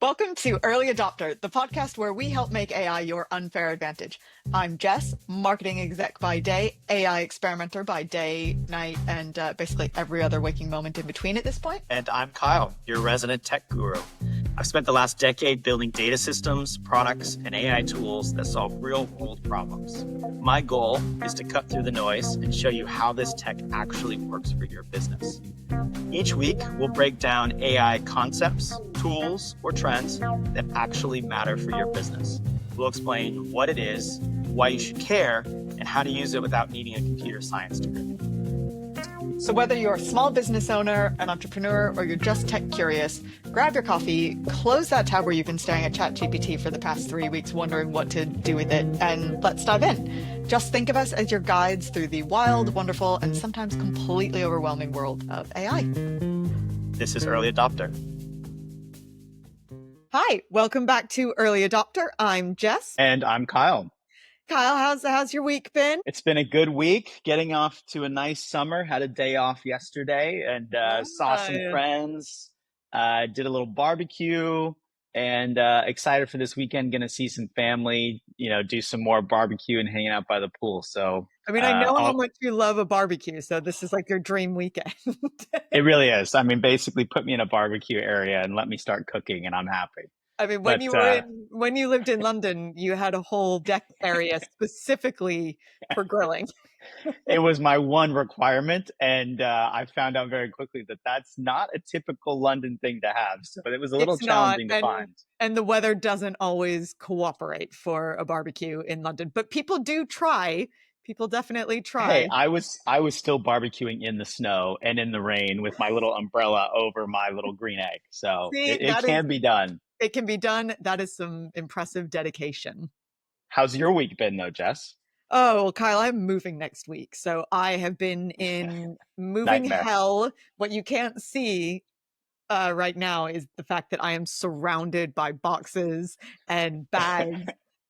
Welcome to Early Adopter, the podcast where we help make AI your unfair advantage. I'm Jess, marketing exec by day, AI experimenter by day, night, and basically every other waking moment in between at this point. And I'm Kyle, your resident tech guru. I've spent the last decade building data systems, products, and AI tools that solve real-world problems. My goal is to cut through the noise and show you how this tech actually works for your business. Each week, we'll break down AI concepts, tools, or trends that actually matter for your business. We'll explain what it is, why you should care, and how to use it without needing a computer science degree. So whether you're a small business owner, an entrepreneur, or you're just tech curious, grab your coffee, close that tab where you've been staring at ChatGPT for the past 3 weeks wondering what to do with it, and let's dive in. Just think of us as your guides through the wild, wonderful, and sometimes completely overwhelming world of AI. This is Early Adopter. Hi, welcome back to Early Adopter. I'm Jess. And I'm Kyle. Kyle, how's your week been? It's been a good week, getting off to a nice summer. Had a day off yesterday and saw some friends, did a little barbecue, and excited for this weekend. Going to see some family, do some more barbecue and hanging out by the pool. So, I mean, I know how much you love a barbecue, so this is like your dream weekend. It really is. I mean, basically put me in a barbecue area and let me start cooking and I'm happy. I mean, when you lived in London, you had a whole deck area specifically for grilling. It was my one requirement, and I found out very quickly that that's not a typical London thing to have. So it was a little challenging to find. And the weather doesn't always cooperate for a barbecue in London, but people do try. People definitely try. Hey, I was still barbecuing in the snow and in the rain with my little umbrella over my little green egg. So it can be done. It can be done. That is some impressive dedication. How's your week been though, Jess? Oh, well, Kyle, I'm moving next week. So I have been in moving hell. What you can't see right now is the fact that I am surrounded by boxes and bags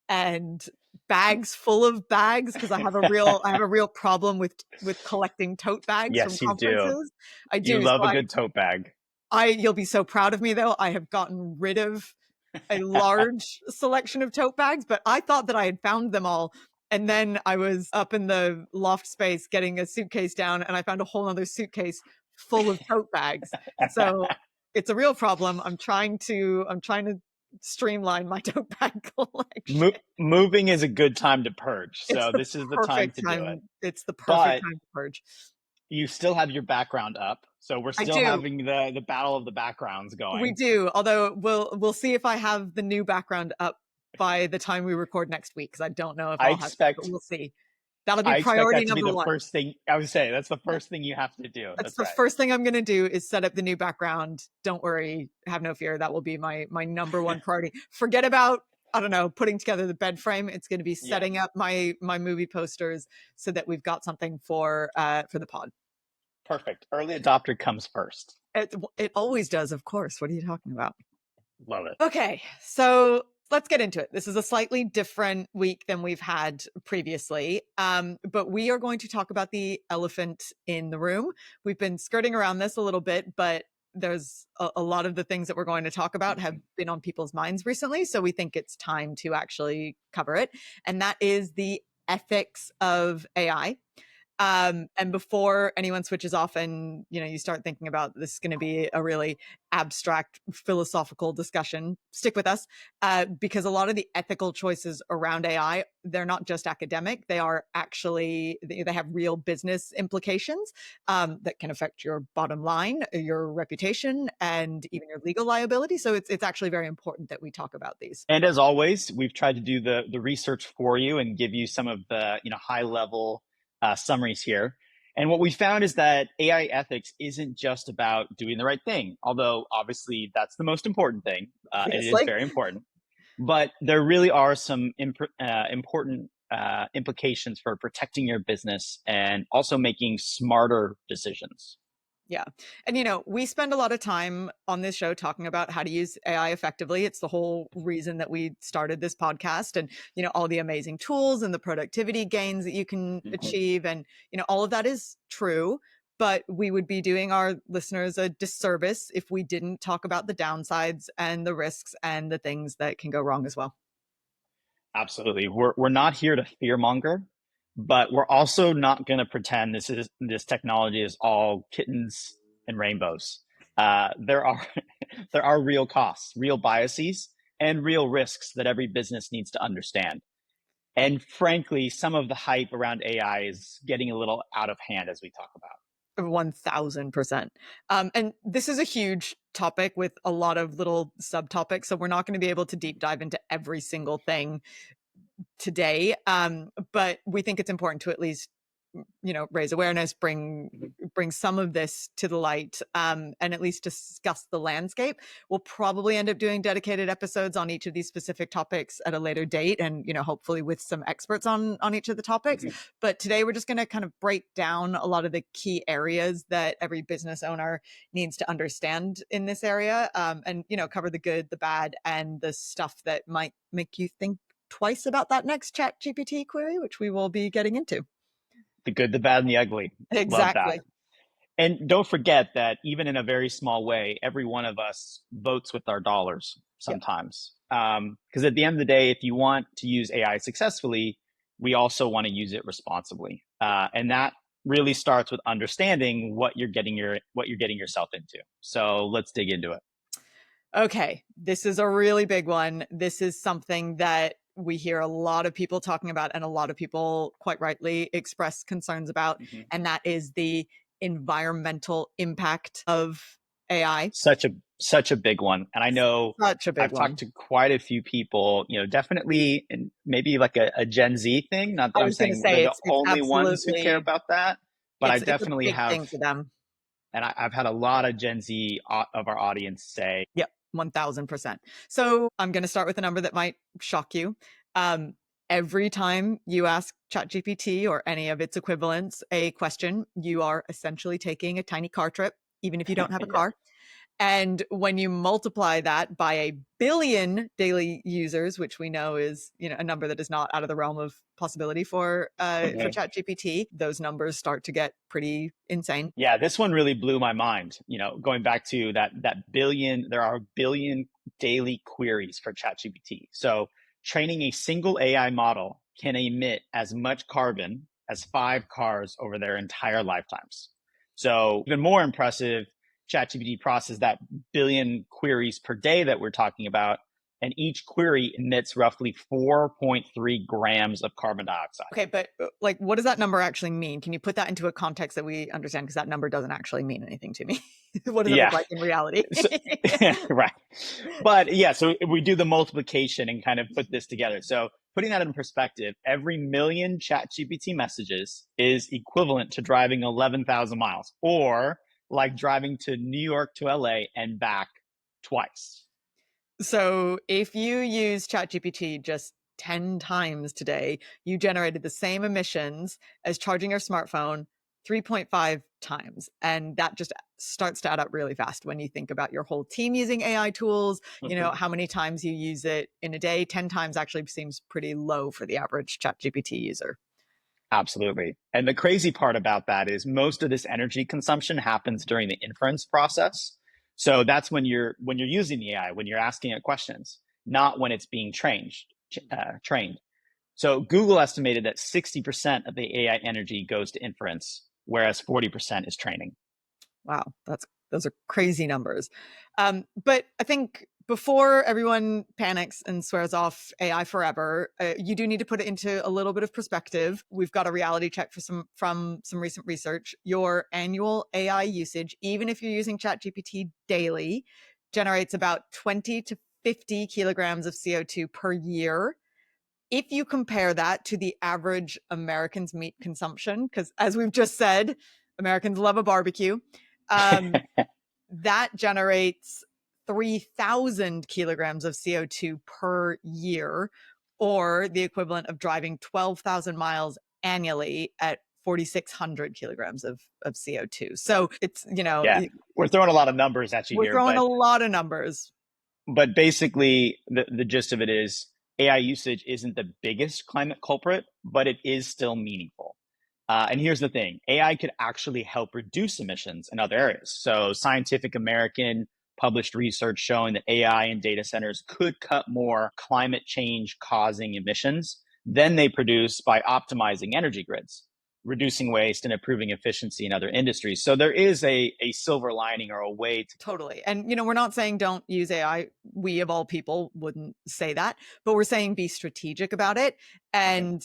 and bags full of bags because I have a real problem with collecting tote bags yes, from conferences. I do. You love a good tote bag. You'll be so proud of me though. I have gotten rid of a large selection of tote bags, but I thought that I had found them all. And then I was up in the loft space getting a suitcase down and I found a whole other suitcase full of tote bags. So it's a real problem. I'm trying to streamline my tote bag collection. Moving is a good time to purge. So this is the time to do it. It's the perfect time to purge. You still have your background up. So we're still having the battle of the backgrounds going. We do. Although we'll see if I have the new background up by the time we record next week, because I don't know if I'll have it, but we'll see. That'll be priority number one. First thing I would say, that's the first thing you have to do. That's the first thing I'm going to do is set up the new background. Don't worry, have no fear. That will be my number one priority. Forget about, I don't know, putting together the bed frame. It's going to be setting up my movie posters so that we've got something for the pod. Perfect. Early adopter comes first. It always does, of course. What are you talking about? Love it. Okay, so let's get into it. This is a slightly different week than we've had previously, but we are going to talk about the elephant in the room. We've been skirting around this a little bit, but there's a lot of the things that we're going to talk about have been on people's minds recently, so we think it's time to actually cover it, and that is the ethics of AI. And before anyone switches off and, you start thinking about this is going to be a really abstract philosophical discussion, stick with us, because a lot of the ethical choices around AI, they're not just academic. They are actually, they have real business implications that can affect your bottom line, your reputation, and even your legal liability. So it's actually very important that we talk about these. And as always, we've tried to do the research for you and give you some of the high level summaries here. And what we found is that AI ethics isn't just about doing the right thing, although obviously that's the most important thing. It is very important. But there really are some important implications for protecting your business and also making smarter decisions. Yeah. And, we spend a lot of time on this show talking about how to use AI effectively. It's the whole reason that we started this podcast and, all the amazing tools and the productivity gains that you can achieve. And, all of that is true. but we would be doing our listeners a disservice if we didn't talk about the downsides and the risks and the things that can go wrong as well. Absolutely. We're not here to fearmonger, but we're also not going to pretend this technology is all kittens and rainbows. There are there are real costs, real biases, and real risks that every business needs to understand. And frankly, some of the hype around AI is getting a little out of hand as we talk about. 1000%. And this is a huge topic with a lot of little subtopics. So we're not going to be able to deep dive into every single thing today. But we think it's important to at least, raise awareness, bring some of this to the light, and at least discuss the landscape. We'll probably end up doing dedicated episodes on each of these specific topics at a later date, and hopefully with some experts on each of the topics. Mm-hmm. But today we're just going to kind of break down a lot of the key areas that every business owner needs to understand in this area, and cover the good, the bad, and the stuff that might make you think twice about that next ChatGPT query, which we will be getting into. The good, the bad, and the ugly. Exactly. Love that. And don't forget that even in a very small way, every one of us votes with our dollars sometimes. Because at the end of the day, if you want to use AI successfully, we also want to use it responsibly. And that really starts with understanding what you're getting yourself into. So let's dig into it. Okay, this is a really big one. This is something that we hear a lot of people talking about, and a lot of people quite rightly express concerns about, and that is the environmental impact of AI. Such a big one. And I know I've talked to quite a few people, definitely, and maybe like a Gen Z thing. Not that I'm saying they're the only ones who care about that, but I definitely have. Thing for them. And I've had a lot of Gen Z of our audience say, yep, 1000%. So I'm going to start with a number that might shock you. Every time you ask ChatGPT or any of its equivalents a question, you are essentially taking a tiny car trip, even if you don't have a car. And when you multiply that by 1 billion daily users, which we know is, a number that is not out of the realm of possibility for ChatGPT, those numbers start to get pretty insane. Yeah, this one really blew my mind. Going back to that billion, there are 1 billion daily queries for ChatGPT. So training a single AI model can emit as much carbon as 5 cars over their entire lifetimes. So even more impressive, ChatGPT processes that 1 billion queries per day that we're talking about, and each query emits roughly 4.3 grams of carbon dioxide. Okay, but what does that number actually mean? Can you put that into a context that we understand? Because that number doesn't actually mean anything to me. What does it look like in reality? Right. But so we do the multiplication and kind of put this together. So putting that in perspective, every million ChatGPT messages is equivalent to driving 11,000 miles, or like driving to New York to LA and back twice. So if you use ChatGPT just 10 times today, you generated the same emissions as charging your smartphone 3.5 times. And that just starts to add up really fast when you think about your whole team using AI tools, how many times you use it in a day. 10 times actually seems pretty low for the average ChatGPT user. Absolutely. And the crazy part about that is most of this energy consumption happens during the inference process. So that's when you're using the AI, when you're asking it questions, not when it's being trained. So Google estimated that 60% of the AI energy goes to inference, whereas 40% is training. Wow, those are crazy numbers. But I think before everyone panics and swears off AI forever, you do need to put it into a little bit of perspective. We've got a reality check from some recent research. Your annual AI usage, even if you're using ChatGPT daily, generates about 20 to 50 kilograms of CO2 per year. If you compare that to the average American's meat consumption, because as we've just said, Americans love a barbecue, that generates 3,000 kilograms of CO2 per year, or the equivalent of driving 12,000 miles annually at 4,600 kilograms of CO2. So it's, we're throwing a lot of numbers at you here. We're throwing a lot of numbers. But basically, the gist of it is AI usage isn't the biggest climate culprit, but it is still meaningful. And here's the thing, AI could actually help reduce emissions in other areas. So Scientific American published research showing that AI in data centers could cut more climate change causing emissions than they produce by optimizing energy grids, reducing waste and improving efficiency in other industries. So there is a silver lining or a way to. Totally. And, we're not saying don't use AI. We, of all people, wouldn't say that, but we're saying be strategic about it. And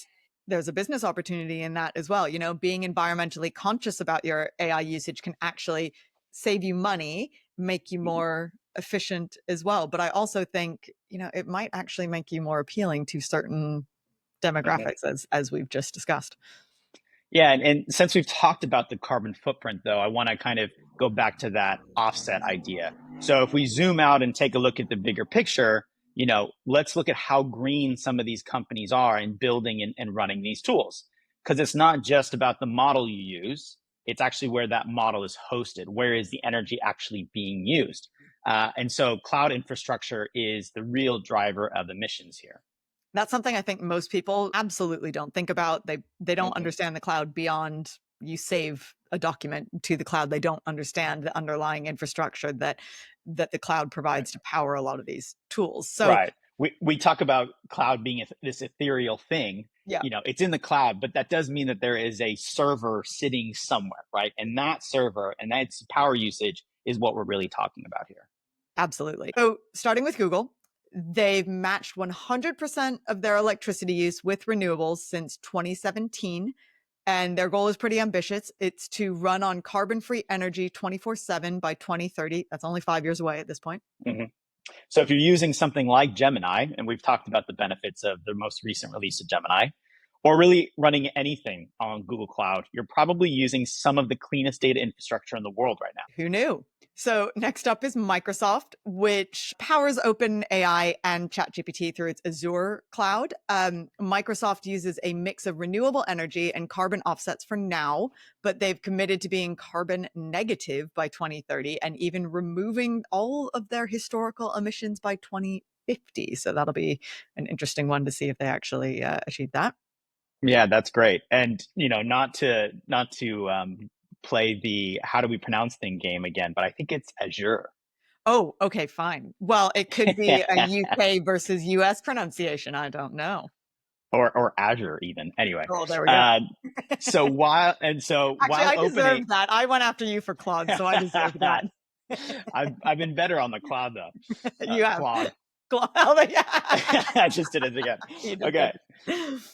there's a business opportunity in that as well. Being environmentally conscious about your AI usage can actually save you money, make you more efficient as well. But I also think, it might actually make you more appealing to certain demographics, as we've just discussed. Yeah, and since we've talked about the carbon footprint, though, I want to kind of go back to that offset idea. So if we zoom out and take a look at the bigger picture, let's look at how green some of these companies are in building and running these tools. Because it's not just about the model you use, it's actually where that model is hosted. Where is the energy actually being used? And so cloud infrastructure is the real driver of emissions here. That's something I think most people absolutely don't think about. They don't understand the cloud beyond you save a document to the cloud. They don't understand the underlying infrastructure that the cloud provides to power a lot of these tools. So right. We talk about cloud being this ethereal thing. Yeah. It's in the cloud, but that does mean that there is a server sitting somewhere, right? And that server and that's power usage is what we're really talking about here. Absolutely. So starting with Google, they've matched 100% of their electricity use with renewables since 2017. And their goal is pretty ambitious. It's to run on carbon-free energy 24/7 by 2030. That's only 5 years away at this point. So if you're using something like Gemini, and we've talked about the benefits of the most recent release of Gemini, or really running anything on Google Cloud, you're probably using some of the cleanest data infrastructure in the world right now. Who knew? So next up is Microsoft, which powers OpenAI and ChatGPT through its Azure cloud. Microsoft uses a mix of renewable energy and carbon offsets for now, but they've committed to being carbon negative by 2030 and even removing all of their historical emissions by 2050. So that'll be an interesting one to see if they actually achieve that. Yeah, that's great. And not to play the how do we pronounce thing game again, but I think it's Azure. Oh, okay, fine. Well, it could be a UK versus US pronunciation. I don't know. Or Azure even. Anyway. Oh, there we go. So while Actually, I deserve that. I went after you for Claude, so I deserve that. I've been better on the cloud though. You have Claude. Yeah. I just did it again. Okay.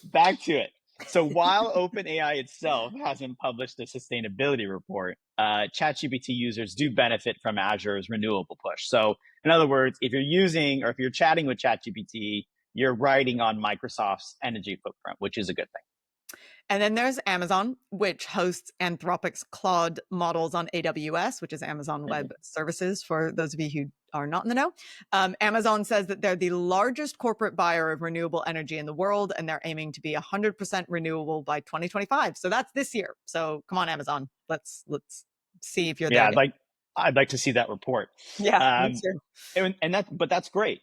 Back to it. So while OpenAI itself hasn't published a sustainability report, ChatGPT users do benefit from Azure's renewable push. So in other words, if you're using or if you're chatting with ChatGPT, you're writing on Microsoft's energy footprint, which is a good thing. And then there's Amazon, which hosts Anthropic's Claude models on AWS, which is Amazon Web Services, for those of you who are not in the know. Amazon says that they're the largest corporate buyer of renewable energy in the world, and they're aiming to be 100% renewable by 2025. So that's this year. So come on, Amazon. Let's see if you're there. I'd like to see that report. Yeah, me too. But that's great,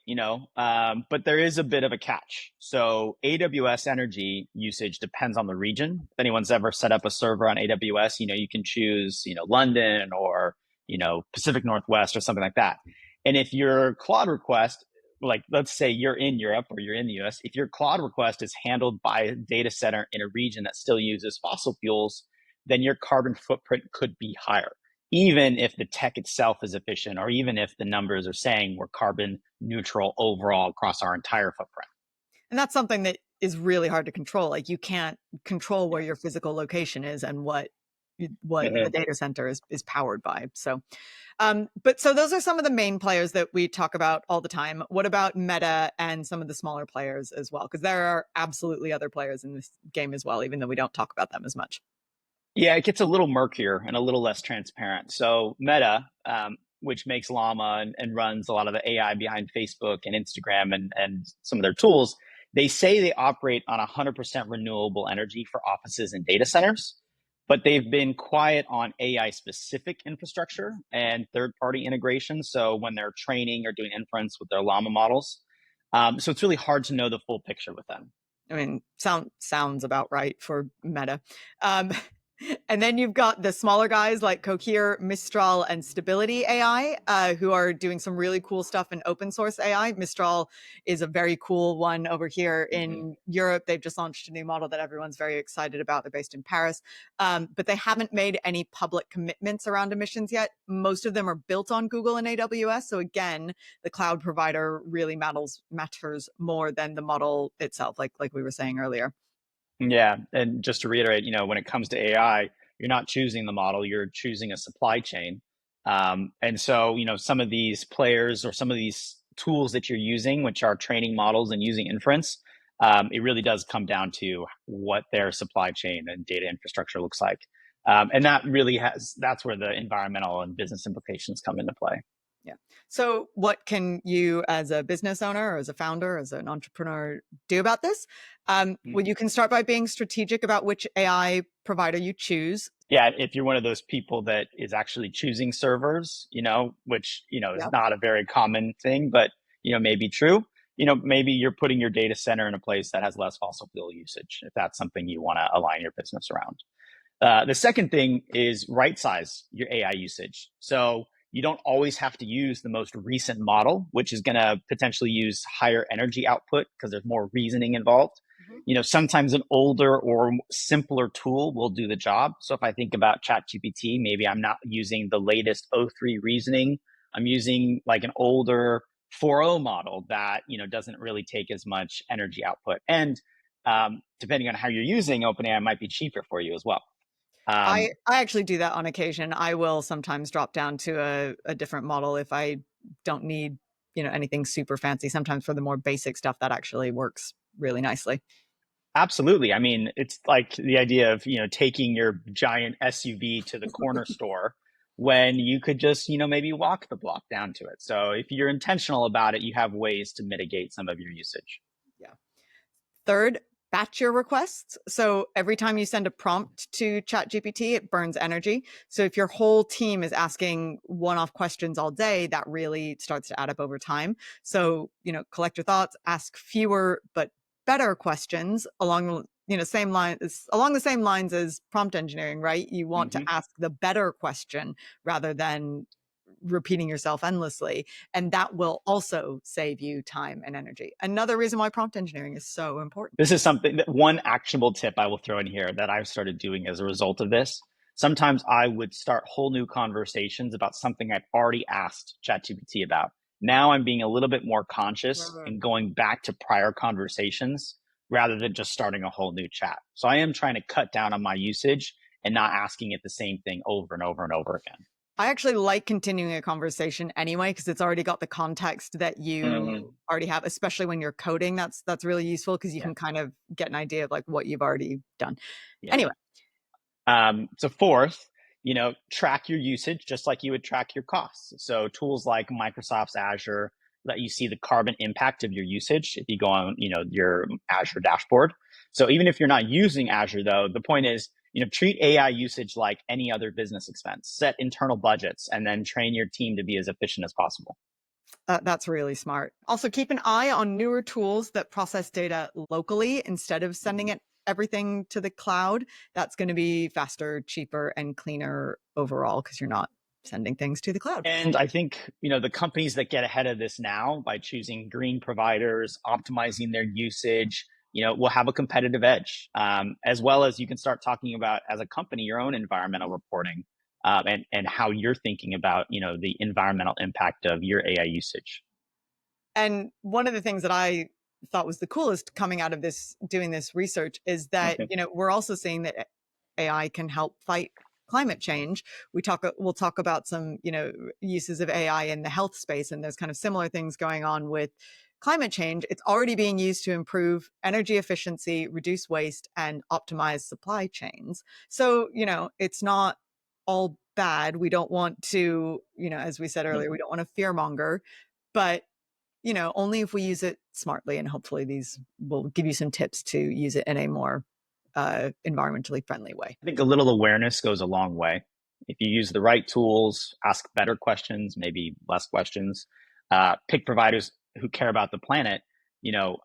but there is a bit of a catch. So AWS energy usage depends on the region. If anyone's ever set up a server on AWS, you can choose, London or, Pacific Northwest or something like that. And if your Claude request, like let's say you're in Europe or you're in the US, if your Claude request is handled by a data center in a region that still uses fossil fuels, then your carbon footprint could be higher, even if the tech itself is efficient, or even if the numbers are saying we're carbon neutral overall across our entire footprint. And that's something that is really hard to control. Like you can't control where your physical location is and what the data center is powered by. So, but so those are some of the main players that we talk about all the time. What about Meta and some of the smaller players as well? Because there are absolutely other players in this game as well, even though we don't talk about them as much. Yeah, it gets a little murkier and a little less transparent. So Meta, which makes Llama and runs a lot of the AI behind Facebook and Instagram and some of their tools, they say they operate on 100% renewable energy for offices and data centers, but they've been quiet on AI-specific infrastructure and third-party integration. So when they're training or doing inference with their Llama models. So it's really hard to know the full picture with them. I mean, sounds about right for Meta. Um, and then you've got the smaller guys like Cohere, Mistral, and Stability AI, who are doing some really cool stuff in open source AI. Mistral is a very cool one over here in Europe. They've just launched a new model that everyone's very excited about. They're based in Paris, but they haven't made any public commitments around emissions yet. Most of them are built on Google and AWS. So again, the cloud provider really matters more than the model itself, like we were saying earlier. Yeah, and just to reiterate, when it comes to AI, you're not choosing the model, you're choosing a supply chain. And so, some of these players or some of these tools that you're using, which are training models and using inference, it really does come down to what their supply chain and data infrastructure looks like. And that's where the environmental and business implications come into play. Yeah. So what can you as a business owner or as a founder, as an entrepreneur do about this? Well, you can start by being strategic about which AI provider you choose. Yeah, if you're one of those people that is actually choosing servers, which, is Yep. not a very common thing, but, may be true, maybe you're putting your data center in a place that has less fossil fuel usage, if that's something you want to align your business around. The second thing is right size your AI usage. So you don't always have to use the most recent model, which is going to potentially use higher energy output because there's more reasoning involved. Sometimes an older or simpler tool will do the job. So if I think about ChatGPT, maybe I'm not using the latest O3 reasoning. I'm using like an older 4.0 model that, doesn't really take as much energy output. And depending on how you're using OpenAI, might be cheaper for you as well. I actually do that on occasion. I will sometimes drop down to a different model if I don't need, anything super fancy. Sometimes for the more basic stuff that actually works really nicely. Absolutely. I mean, it's like the idea of, taking your giant SUV to the corner store when you could just, maybe walk the block down to it. So if you're intentional about it, you have ways to mitigate some of your usage. Yeah. Third, batch your requests. So every time you send a prompt to ChatGPT, it burns energy. So if your whole team is asking one-off questions all day, that really starts to add up over time. So, collect your thoughts, ask fewer but better questions along the same lines as prompt engineering, right? You want to ask the better question rather than repeating yourself endlessly, and that will also save you time and energy. Another reason why prompt engineering is so important. This is one actionable tip I will throw in here that I've started doing as a result of this. Sometimes I would start whole new conversations about something I've already asked ChatGPT about. Now I'm being a little bit more conscious and going back to prior conversations rather than just starting a whole new chat. So I am trying to cut down on my usage and not asking it the same thing over and over and over again. I actually like continuing a conversation anyway, because it's already got the context that you already have, especially when you're coding. That's really useful because you can kind of get an idea of like what you've already done. Yeah. Anyway. So fourth, track your usage just like you would track your costs. So tools like Microsoft's Azure let you see the carbon impact of your usage if you go on, your Azure dashboard. So even if you're not using Azure though, the point is, treat AI usage like any other business expense, set internal budgets, and then train your team to be as efficient as possible. That's really smart. Also, keep an eye on newer tools that process data locally instead of sending it everything to the cloud. That's going to be faster, cheaper, and cleaner overall because you're not sending things to the cloud. And I think, the companies that get ahead of this now by choosing green providers, optimizing their usage, will have a competitive edge, as well as you can start talking about as a company, your own environmental reporting, and how you're thinking about, the environmental impact of your AI usage. And one of the things that I thought was the coolest coming out of doing this research is that, we're also seeing that AI can help fight climate change. We'll talk about some, uses of AI in the health space, and there's kind of similar things going on with climate change. It's already being used to improve energy efficiency, reduce waste, and optimize supply chains. So, it's not all bad. We don't want to, as we said earlier, we don't want to fearmonger, but only if we use it smartly, and hopefully these will give you some tips to use it in a more environmentally friendly way. I think a little awareness goes a long way. If you use the right tools, ask better questions, maybe less questions, pick providers who care about the planet,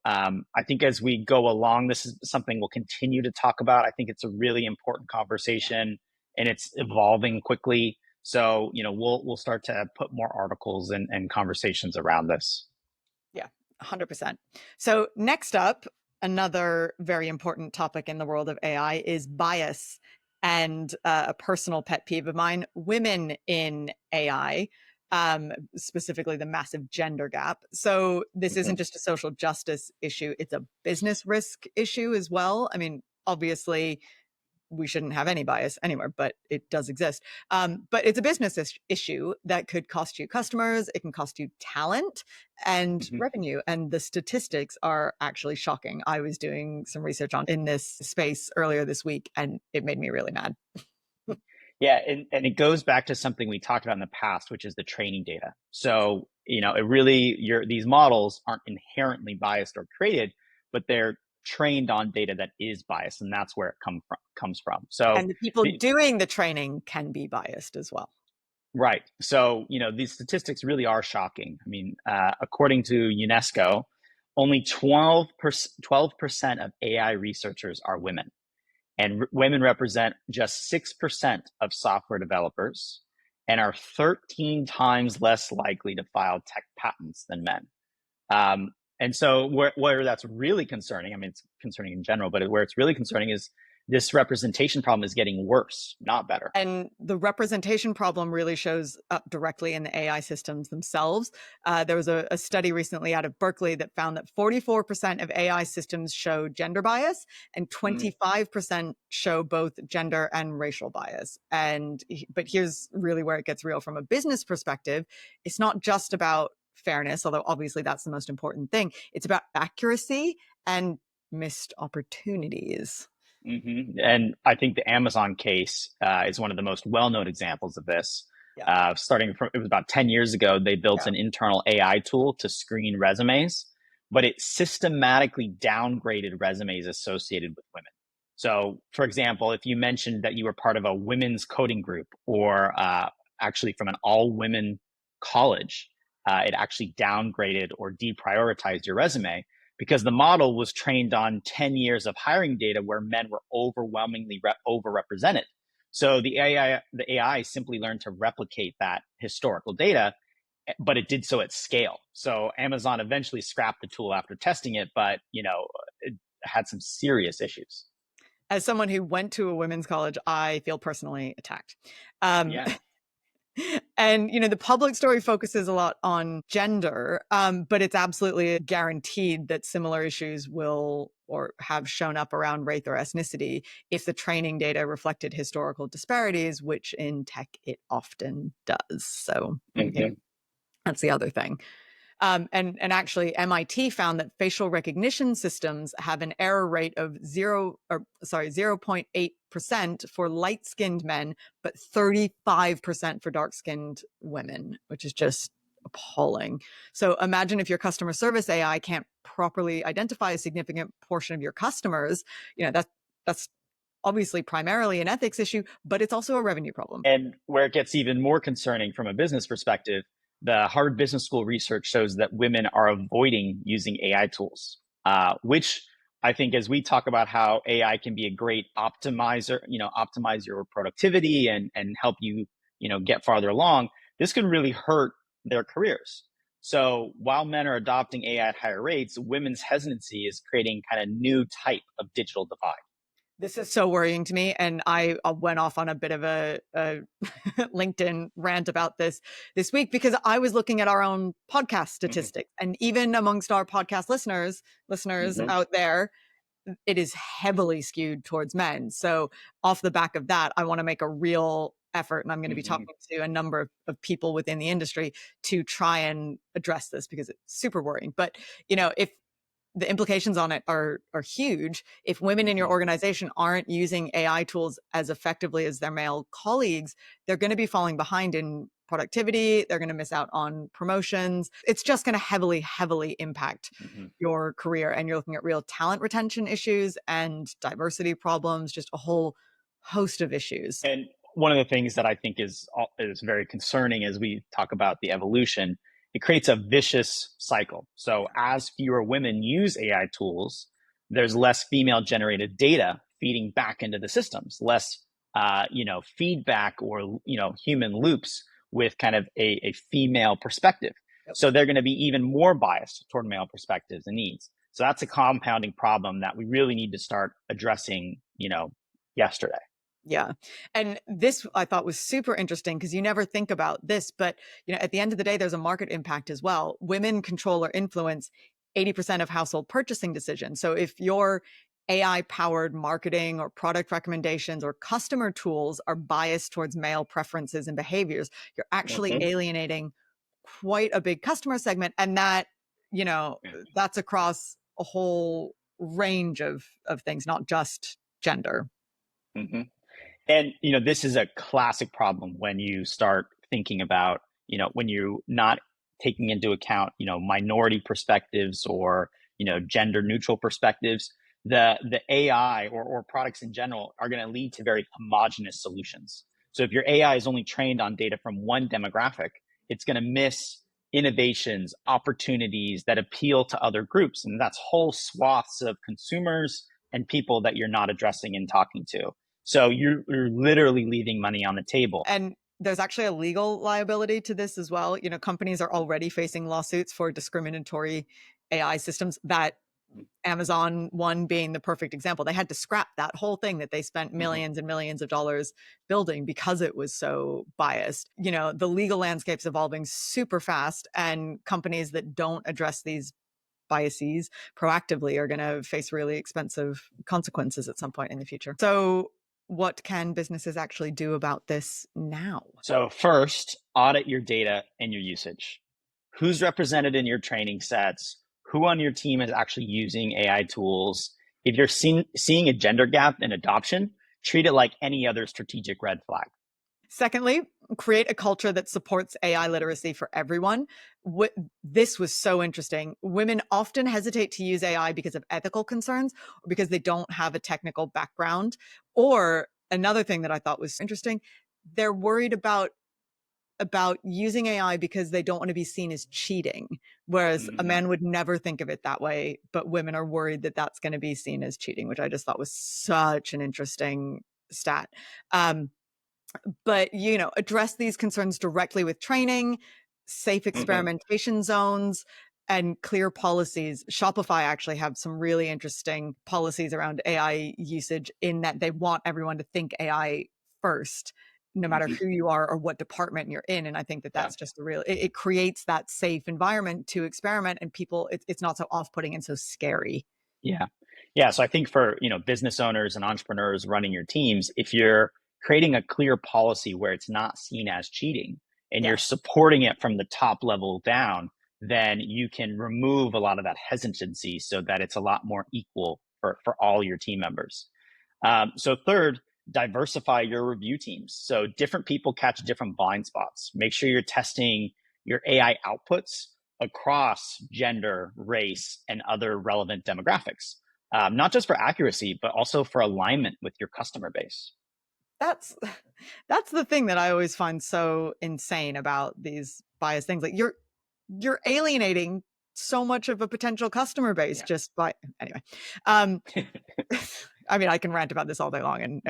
I think as we go along, this is something we'll continue to talk about. I think it's a really important conversation, and it's evolving quickly. So, we'll start to put more articles and conversations around this. Yeah, 100%. So next up, another very important topic in the world of AI is bias, and a personal pet peeve of mine, women in AI, specifically the massive gender gap. So this isn't just a social justice issue, it's a business risk issue as well. I mean, obviously, we shouldn't have any bias anywhere, but it does exist. But it's a business issue that could cost you customers, it can cost you talent and revenue. And the statistics are actually shocking. I was doing some research on in this space earlier this week, and it made me really mad. Yeah, and it goes back to something we talked about in the past, which is the training data. So, it really, these models aren't inherently biased or created, but they're trained on data that is biased, and that's where it comes from. So, And the people doing the training can be biased as well. right. So, these statistics really are shocking. I mean, according to UNESCO, only 12% of AI researchers are women. And women represent just 6% of software developers and are 13 times less likely to file tech patents than men. And so where that's really concerning, I mean, it's concerning in general, but where it's really concerning is this representation problem is getting worse, not better. And the representation problem really shows up directly in the AI systems themselves. There was a study recently out of Berkeley that found that 44% of AI systems show gender bias and 25% show both gender and racial bias. But here's really where it gets real from a business perspective. It's not just about fairness, although obviously that's the most important thing. It's about accuracy and missed opportunities. And I think the Amazon case is one of the most well-known examples of this. Yeah. Starting from, it was about 10 years ago, they built an internal AI tool to screen resumes, but it systematically downgraded resumes associated with women. So, for example, if you mentioned that you were part of a women's coding group or actually from an all-women college, it actually downgraded or deprioritized your resume, because the model was trained on 10 years of hiring data where men were overwhelmingly overrepresented. So the AI simply learned to replicate that historical data, but it did so at scale. So Amazon eventually scrapped the tool after testing it, but it had some serious issues. As someone who went to a women's college, I feel personally attacked. Yeah. And, the public story focuses a lot on gender, but it's absolutely guaranteed that similar issues will or have shown up around race or ethnicity if the training data reflected historical disparities, which in tech it often does. So that's the other thing. And actually, MIT found that facial recognition systems have an error rate of 0.8% for light-skinned men, but 35% for dark-skinned women, which is just appalling. So imagine if your customer service AI can't properly identify a significant portion of your customers. That's obviously primarily an ethics issue, but it's also a revenue problem. And where it gets even more concerning from a business perspective, the Harvard Business School research shows that women are avoiding using AI tools, which I think, as we talk about how AI can be a great optimizer, optimize your productivity and help you, get farther along, this could really hurt their careers. So while men are adopting AI at higher rates, women's hesitancy is creating kind of new type of digital divide. This is so worrying to me. And I went off on a bit of a LinkedIn rant about this week, because I was looking at our own podcast statistics. And even amongst our podcast listeners out there, it is heavily skewed towards men. So off the back of that, I want to make a real effort. And I'm going to be talking to a number of people within the industry to try and address this, because it's super worrying. But, if the implications on it are huge. If women in your organization aren't using AI tools as effectively as their male colleagues, they're going to be falling behind in productivity. They're going to miss out on promotions. It's just going to heavily, heavily impact your career. And you're looking at real talent retention issues and diversity problems, just a whole host of issues. And one of the things that I think is very concerning as we talk about the evolution it creates a vicious cycle. So as fewer women use AI tools, there's less female generated data feeding back into the systems, less feedback or human loops with kind of a female perspective. Yep. So they're going to be even more biased toward male perspectives and needs. So that's a compounding problem that we really need to start addressing, yesterday. Yeah. And this I thought was super interesting because you never think about this, but at the end of the day, there's a market impact as well. Women control or influence 80% of household purchasing decisions. So if your AI powered marketing or product recommendations or customer tools are biased towards male preferences and behaviors, you're actually alienating quite a big customer segment. And that, that's across a whole range of things, not just gender. Mm-hmm. And, this is a classic problem when you start thinking about, when you're not taking into account, minority perspectives or, gender neutral perspectives, the AI or products in general are going to lead to very homogenous solutions. So if your AI is only trained on data from one demographic, it's going to miss innovations, opportunities that appeal to other groups. And that's whole swaths of consumers and people that you're not addressing and talking to. So you're literally leaving money on the table. And there's actually a legal liability to this as well. Companies are already facing lawsuits for discriminatory AI systems, that Amazon one being the perfect example. They had to scrap that whole thing that they spent millions and millions of dollars building because it was so biased. The legal landscape's evolving super fast, and companies that don't address these biases proactively are going to face really expensive consequences at some point in the future. So what can businesses actually do about this now? So first, audit your data and your usage. Who's represented in your training sets? Who on your team is actually using AI tools? If you're seeing a gender gap in adoption, treat it like any other strategic red flag. Secondly, create a culture that supports AI literacy for everyone. This was so interesting. Women often hesitate to use AI because of ethical concerns or because they don't have a technical background. Or another thing that I thought was interesting, they're worried about using AI because they don't want to be seen as cheating. Whereas a man would never think of it that way, but women are worried that that's going to be seen as cheating, which I just thought was such an interesting stat. But, address these concerns directly with training, safe experimentation zones, and clear policies. Shopify actually have some really interesting policies around AI usage, in that they want everyone to think AI first, no matter who you are or what department you're in. And I think that that's just it creates that safe environment to experiment, and people, it's not so off-putting and so scary. Yeah. Yeah. So I think for, business owners and entrepreneurs running your teams, if you're creating a clear policy where it's not seen as cheating and you're supporting it from the top level down, then you can remove a lot of that hesitancy so that it's a lot more equal for all your team members. So third, diversify your review teams. So different people catch different blind spots. Make sure you're testing your AI outputs across gender, race, and other relevant demographics, not just for accuracy, but also for alignment with your customer base. That's the thing that I always find so insane about these biased things. Like you're alienating so much of a potential customer base just by anyway. I mean, I can rant about this all day long, and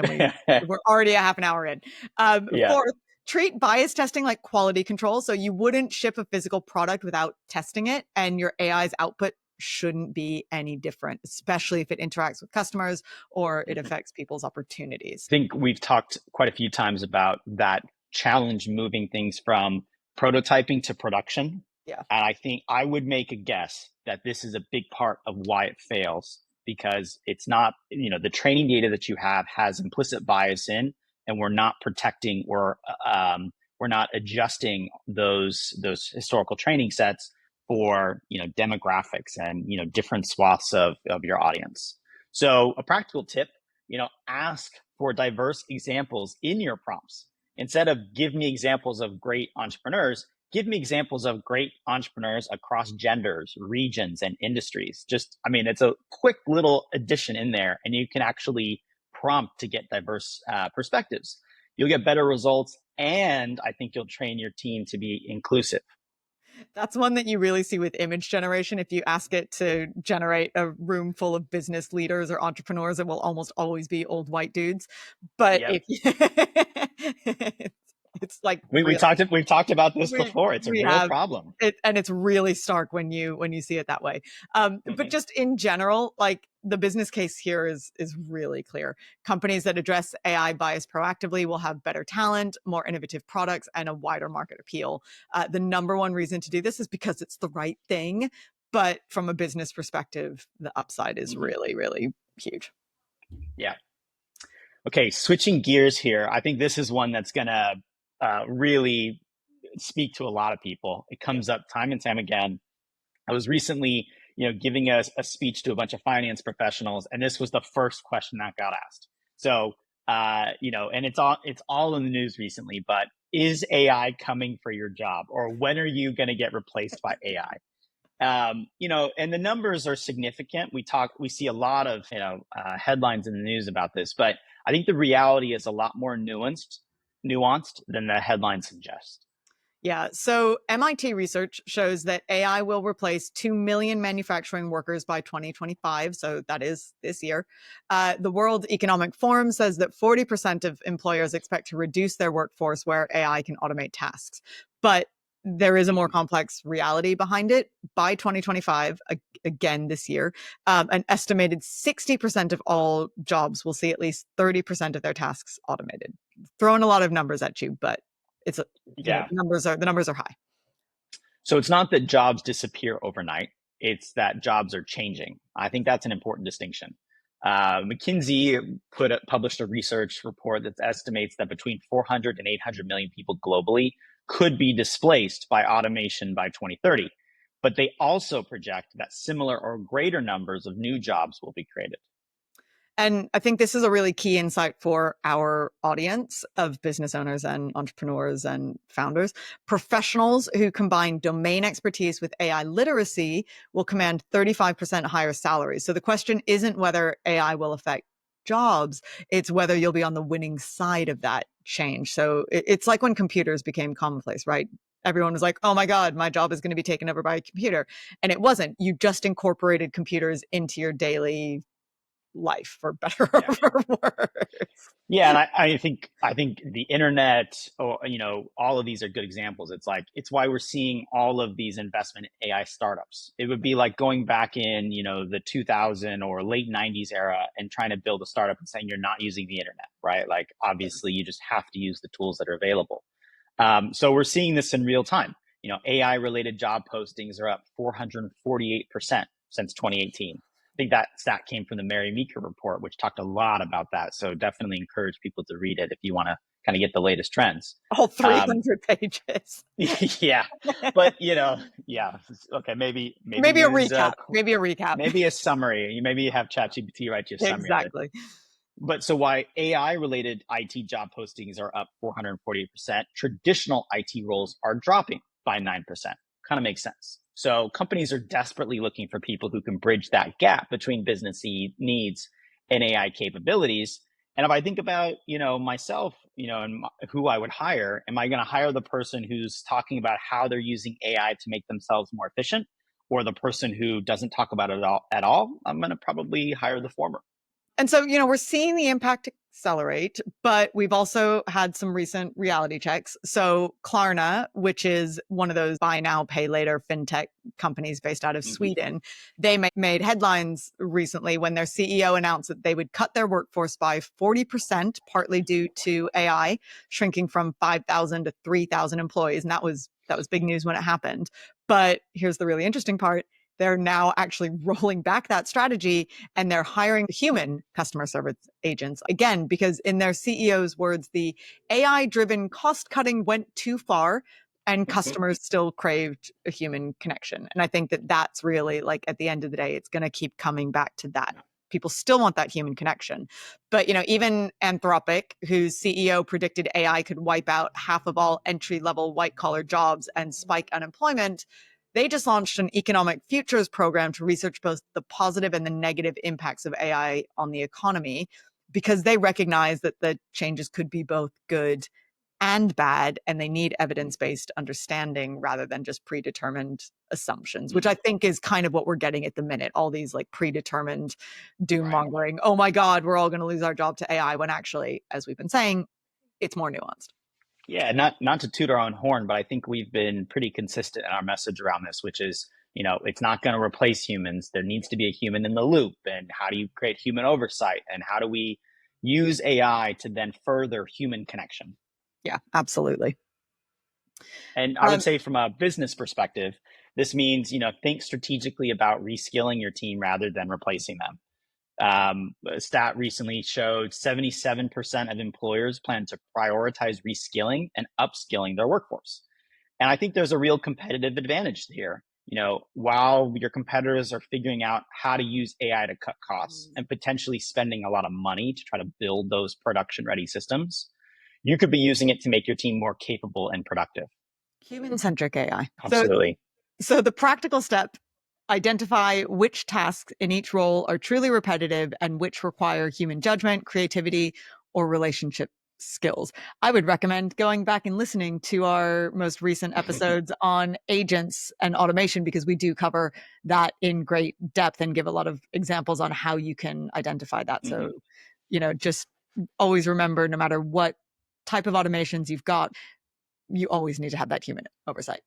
we're already a half an hour in. Fourth, treat bias testing like quality control. So you wouldn't ship a physical product without testing it, and your AI's output shouldn't be any different, especially if it interacts with customers or it affects people's opportunities. I think we've talked quite a few times about that challenge moving things from prototyping to production. Yeah. And I think I would make a guess that this is a big part of why it fails, because it's not, the training data that you have has implicit bias in, and we're not protecting or we're not adjusting those historical training sets for demographics and different swaths of your audience. So a practical tip, ask for diverse examples in your prompts. Instead of give me examples of great entrepreneurs, give me examples of great entrepreneurs across genders, regions, and industries. It's a quick little addition in there, and you can actually prompt to get diverse perspectives. You'll get better results, and I think you'll train your team to be inclusive. That's one that you really see with image generation. If you ask it to generate a room full of business leaders or entrepreneurs, it will almost always be old white dudes. But Yep. if it's like We real, we've talked about this we before. It's a we real have problem. it, and it's really stark when you see it that way. But Hmm. just in general, like the business case here is really clear. Companies that address AI bias proactively will have better talent, more innovative products, and a wider market appeal. The number one reason to do this is because it's the right thing. But from a business perspective, the upside is Hmm. really, really huge. Yeah. Okay, switching gears here. I think this is one that's gonna really speak to a lot of people. It Yeah. comes up time and time again. I was recently, giving a speech to a bunch of finance professionals, and this was the first question that got asked. So, and it's all in the news recently. But is AI coming for your job, or when are you going to get replaced by AI? And the numbers are significant. We see a lot of headlines in the news about this, but I think the reality is a lot more nuanced than the headlines suggest. Yeah. So MIT research shows that AI will replace 2 million manufacturing workers by 2025. So that is this year. The World Economic Forum says that 40% of employers expect to reduce their workforce where AI can automate tasks. But there is a more Mhm. complex reality behind it. By 2025, again this year, an estimated 60% of all jobs will see at least 30% of their tasks automated. Throwing a lot of numbers at you, but it's Yeah. the numbers are high. So it's not that jobs disappear overnight, it's that jobs are changing. I think that's an important distinction. McKinsey published a research report that estimates that between 400 and 800 million people globally could be displaced by automation by 2030. But they also project that similar or greater numbers of new jobs will be created. And I think this is a really key insight for our audience of business owners and entrepreneurs and founders. Professionals who combine domain expertise with AI literacy will command 35% higher salaries. So the question isn't whether AI will affect jobs, it's whether you'll be on the winning side of that change. So it's like when computers became commonplace, right? Everyone was like, oh my God, my job is going to be taken over by a computer. And it wasn't. You just incorporated computers into your daily life, for better or Yeah. for worse. Yeah, and I think the internet, or all of these are good examples. It's why we're seeing all of these investment in AI startups. It would be like going back in the 2000 or late 90s era and trying to build a startup and saying you're not using the internet, right? Like obviously you just have to use the tools that are available. So we're seeing this in real time. AI related job postings are up 448% since 2018. I think that stat came from the Mary Meeker report, which talked a lot about that. So definitely encourage people to read it if you want to kind of get the latest trends. All Um, 300 pages. yeah, but yeah, okay, maybe Maybe a use recap. Maybe a recap. maybe a summary. Maybe you have ChatGPT write you a summary of it. Exactly. But so why AI related IT job postings are up 448%, traditional IT roles are dropping by 9%. Kind of makes sense. So companies are desperately looking for people who can bridge that gap between business needs and AI capabilities. And if I think about, myself, and who I would hire, am I going to hire the person who's talking about how they're using AI to make themselves more efficient, or the person who doesn't talk about it at all? I'm going to probably hire the former. And so, we're seeing the impact accelerate, but we've also had some recent reality checks. So, Klarna, which is one of those buy now, pay later fintech companies based out of Mm-hmm. Sweden, they made headlines recently when their CEO announced that they would cut their workforce by 40%, partly due to AI shrinking from 5,000 to 3,000 employees. And that was big news when it happened. But here's the really interesting part. They're now actually rolling back that strategy and they're hiring human customer service agents again, because in their CEO's words, the AI driven cost cutting went too far and customers still craved a human connection. And I think that that's really like at the end of the day, it's going to keep coming back to that. People still want that human connection. But, even Anthropic, whose CEO predicted AI could wipe out half of all entry level white collar jobs and spike unemployment, they just launched an economic futures program to research both the positive and the negative impacts of AI on the economy because they recognize that the changes could be both good and bad, and they need evidence-based understanding rather than just predetermined assumptions, which I think is kind of what we're getting at the minute. All these like predetermined doom mongering. Oh my God, we're all going to lose our job to AI, when actually, as we've been saying, it's more nuanced. Yeah, not to toot our own horn, but I think we've been pretty consistent in our message around this, which is, it's not going to replace humans. There needs to be a human in the loop. And how do you create human oversight? And how do we use AI to then further human connection? Yeah, absolutely. And I would say from a business perspective, this means, think strategically about reskilling your team rather than replacing them. A stat recently showed 77% of employers plan to prioritize reskilling and upskilling their workforce. And I think there's a real competitive advantage here. While your competitors are figuring out how to use AI to cut costs and potentially spending a lot of money to try to build those production ready systems, you could be using it to make your team more capable and productive. Human-centric AI. Absolutely. So the practical step: identify which tasks in each role are truly repetitive and which require human judgment, creativity, or relationship skills. I would recommend going back and listening to our most recent episodes on agents and automation, because we do cover that in great depth and give a lot of examples on how you can identify that. So, just always remember, no matter what type of automations you've got, you always need to have that human oversight.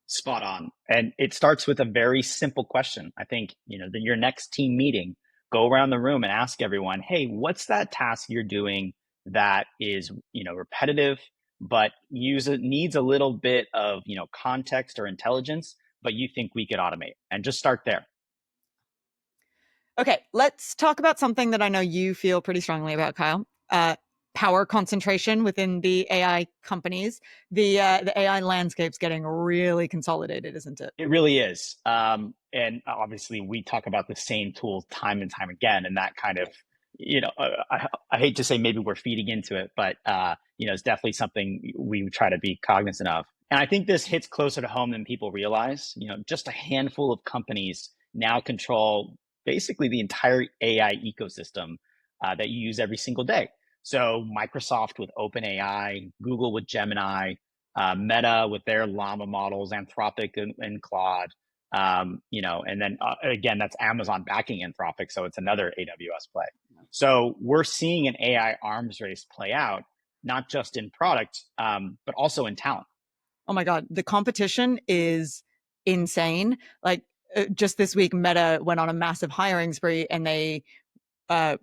Spot on. And it starts with a very simple question. I think, your next team meeting, go around the room and ask everyone, hey, what's that task you're doing that is, repetitive, but needs a little bit of, context or intelligence, but you think we could automate? And just start there. Okay, let's talk about something that I know you feel pretty strongly about, Kyle. Power concentration within the AI companies. The AI landscape's getting really consolidated, isn't it? It really is. And obviously, we talk about the same tools time and time again, and that kind of, I hate to say maybe we're feeding into it, but it's definitely something we try to be cognizant of. And I think this hits closer to home than people realize. Just a handful of companies now control basically the entire AI ecosystem that you use every single day. So Microsoft with OpenAI, Google with Gemini, Meta with their Llama models, Anthropic and Claude, and then again, that's Amazon backing Anthropic, so it's another AWS play. So we're seeing an AI arms race play out, not just in product, but also in talent. Oh my God, the competition is insane. Like just this week, Meta went on a massive hiring spree, and they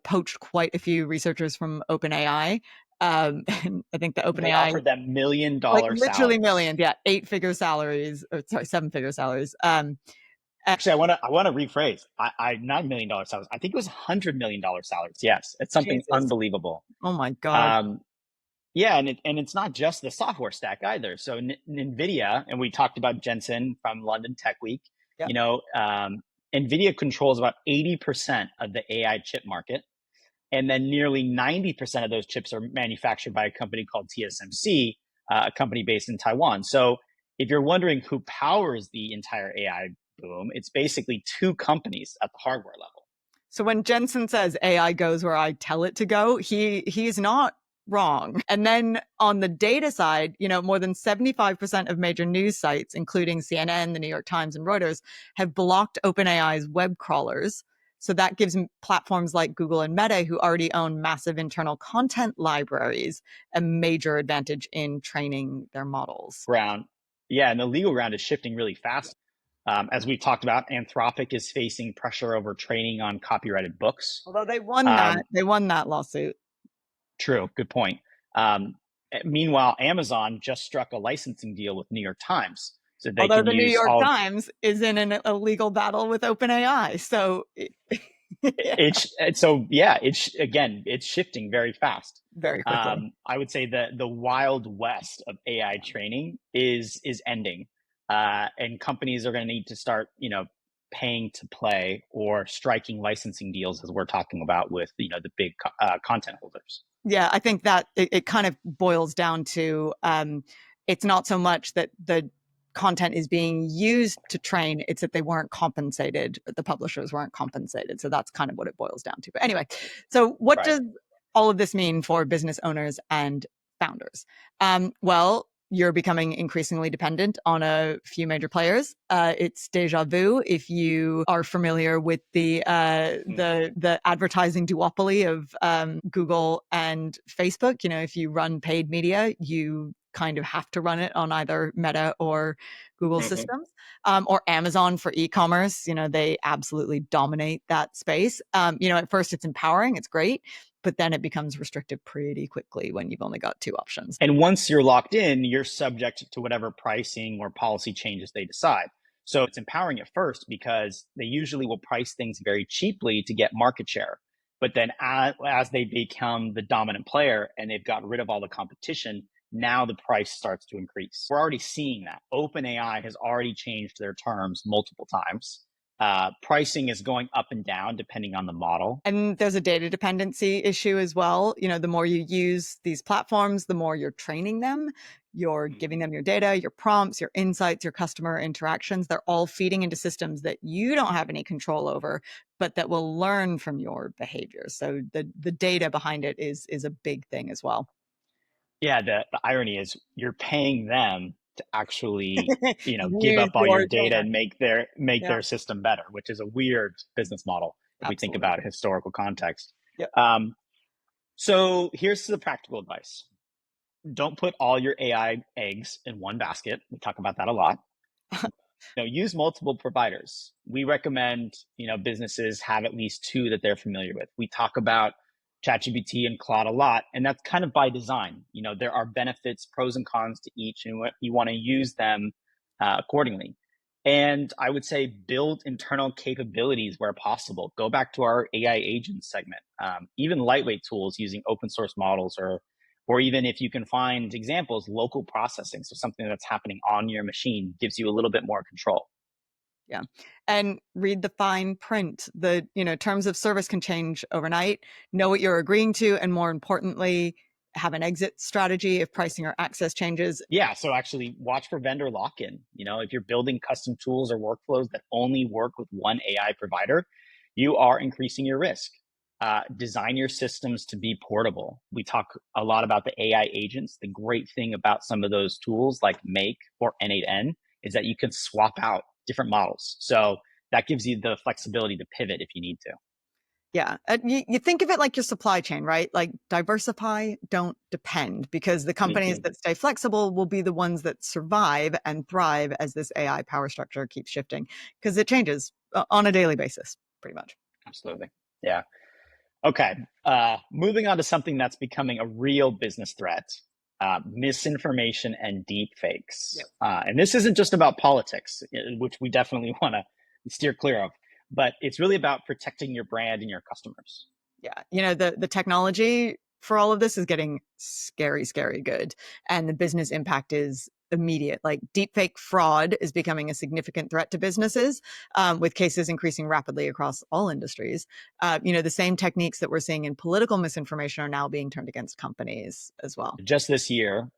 poached quite a few researchers from OpenAI. And I think the OpenAI, they offered them $1 million literally salaries. Millions, yeah, 8-figure salaries, or sorry, 7-figure salaries. Actually, I want to rephrase. I not $1 million salaries. I think it was $100 million salaries. Yes, it's something Jesus. Unbelievable. Oh my God. Yeah, and it's not just the software stack either. So NVIDIA, and we talked about Jensen from London Tech Week. Yep. NVIDIA controls about 80% of the AI chip market, and then nearly 90% of those chips are manufactured by a company called TSMC, a company based in Taiwan. So if you're wondering who powers the entire AI boom, it's basically two companies at the hardware level. So when Jensen says AI goes where I tell it to go, he's not wrong. And then on the data side, more than 75% of major news sites, including CNN, the New York Times, and Reuters, have blocked OpenAI's web crawlers. So that gives platforms like Google and Meta, who already own massive internal content libraries, a major advantage in training their models. Yeah, and the legal ground is shifting really fast. As we talked about, Anthropic is facing pressure over training on copyrighted books. Although they won that lawsuit. True. Good point. Meanwhile, Amazon just struck a licensing deal with New York Times. So they Although the New York Times is in a legal battle with OpenAI. So it's shifting very fast. Very quickly. I would say that the wild west of AI training is ending. And companies are going to need to start, paying to play or striking licensing deals, as we're talking about with, the big content holders. Yeah, I think that it kind of boils down to it's not so much that the content is being used to train, it's that they weren't compensated, the publishers weren't compensated. So that's kind of what it boils down to. But anyway, so what does all of this mean for business owners and founders. Well, you're becoming increasingly dependent on a few major players. It's deja vu if you are familiar with the advertising duopoly of Google and Facebook. If you run paid media, you kind of have to run it on either Meta or Google systems, or Amazon for e-commerce. They absolutely dominate that space. At first it's empowering, it's great, but then it becomes restrictive pretty quickly when you've only got two options. And once you're locked in, you're subject to whatever pricing or policy changes they decide. So it's empowering at first because they usually will price things very cheaply to get market share. But then as they become the dominant player and they've got rid of all the competition, now the price starts to increase. We're already seeing that. OpenAI has already changed their terms multiple times. Pricing is going up and down depending on the model. And there's a data dependency issue as well. The more you use these platforms, the more you're training them. You're giving them your data, your prompts, your insights, your customer interactions. They're all feeding into systems that you don't have any control over, but that will learn from your behaviors. So the data behind it is a big thing as well. Yeah, the irony is you're paying them to actually, give up all your data and make their system better, which is a weird business model if we think about historical context. Yep. So here's the practical advice. Don't put all your AI eggs in one basket. We talk about that a lot. Use multiple providers. We recommend, businesses have at least two that they're familiar with. We talk about ChatGPT and Claude a lot, and that's kind of by design. There are benefits, pros and cons to each, and you want to use them accordingly. And I would say build internal capabilities where possible. Go back to our AI agent segment. Even lightweight tools using open source models, or even if you can find examples, local processing. So something that's happening on your machine gives you a little bit more control. Yeah. And read the fine print. The, terms of service can change overnight. Know what you're agreeing to. And more importantly, have an exit strategy if pricing or access changes. Yeah. So actually watch for vendor lock-in. If you're building custom tools or workflows that only work with one AI provider, you are increasing your risk. Design your systems to be portable. We talk a lot about the AI agents. The great thing about some of those tools like Make or N8N is that you can swap out different models. So that gives you the flexibility to pivot if you need to. Yeah. You think of it like your supply chain, right? Like diversify, don't depend, because the companies that stay flexible will be the ones that survive and thrive as this AI power structure keeps shifting, because it changes on a daily basis, pretty much. Absolutely. Yeah. Okay. Moving on to something that's becoming a real business threat. Misinformation and deepfakes. Yep. And this isn't just about politics, which we definitely want to steer clear of, but it's really about protecting your brand and your customers. Yeah. The technology for all of this is getting scary, scary good. And the business impact is immediate. Like deepfake fraud is becoming a significant threat to businesses, with cases increasing rapidly across all industries. The same techniques that we're seeing in political misinformation are now being turned against companies as well. Just this year,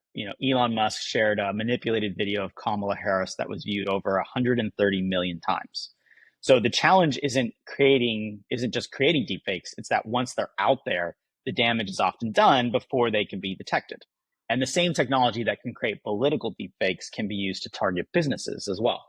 Elon Musk shared a manipulated video of Kamala Harris that was viewed over 130 million times. So the challenge isn't just creating deepfakes. It's that once they're out there, the damage is often done before they can be detected. And the same technology that can create political deepfakes can be used to target businesses as well.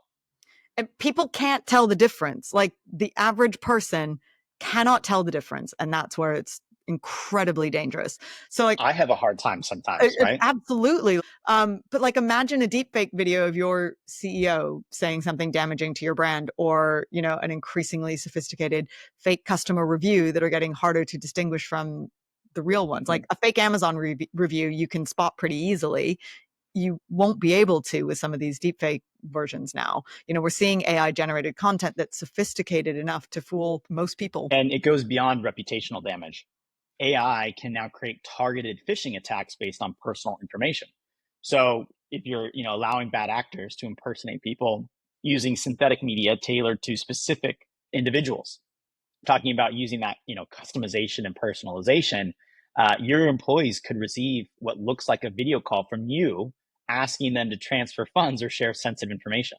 And people can't tell the difference. Like the average person cannot tell the difference. And that's where it's incredibly dangerous. So like I have a hard time sometimes, right? Absolutely. But like imagine a deepfake video of your CEO saying something damaging to your brand, or, an increasingly sophisticated fake customer review that are getting harder to distinguish from the real ones. Like a fake Amazon review, you can spot pretty easily. You won't be able to with some of these deepfake versions now. We're seeing AI generated content that's sophisticated enough to fool most people. And it goes beyond reputational damage. AI can now create targeted phishing attacks based on personal information. So if you're, allowing bad actors to impersonate people using synthetic media tailored to specific individuals, talking about using that, customization and personalization, your employees could receive what looks like a video call from you asking them to transfer funds or share sensitive information.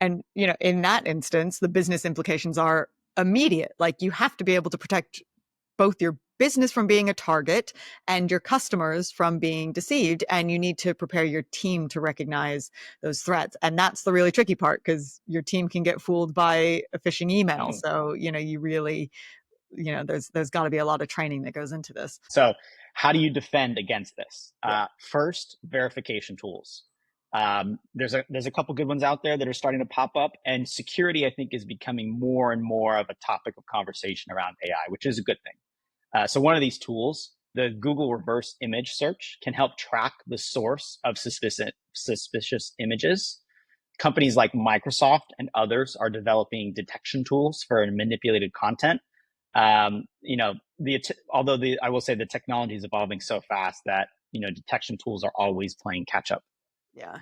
And, in that instance, the business implications are immediate. Like you have to be able to protect both your business from being a target and your customers from being deceived. And you need to prepare your team to recognize those threats. And that's the really tricky part, because your team can get fooled by a phishing email. So, you really, there's got to be a lot of training that goes into this. So how do you defend against this? First, verification tools. There's a couple good ones out there that are starting to pop up, and security, I think, is becoming more and more of a topic of conversation around AI, which is a good thing. So one of these tools, the Google reverse image search, can help track the source of suspicious images. Companies like Microsoft and others are developing detection tools for manipulated content. I will say the technology is evolving so fast that detection tools are always playing catch up. Yeah.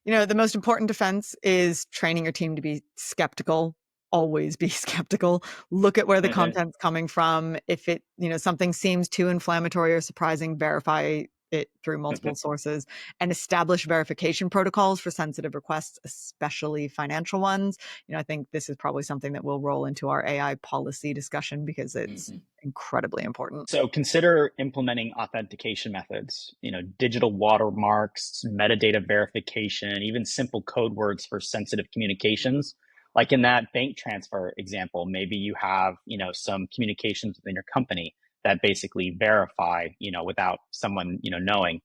The most important defense is training your team to be skeptical. Always be skeptical. Look at where the content's coming from. If something seems too inflammatory or surprising, verify it through multiple sources, and establish verification protocols for sensitive requests, especially financial ones. I think this is probably something that will roll into our AI policy discussion, because it's incredibly important. So consider implementing authentication methods, digital watermarks, metadata verification, even simple code words for sensitive communications. Like in that bank transfer example, maybe you have, some communications within your company that basically verify, without someone, knowing.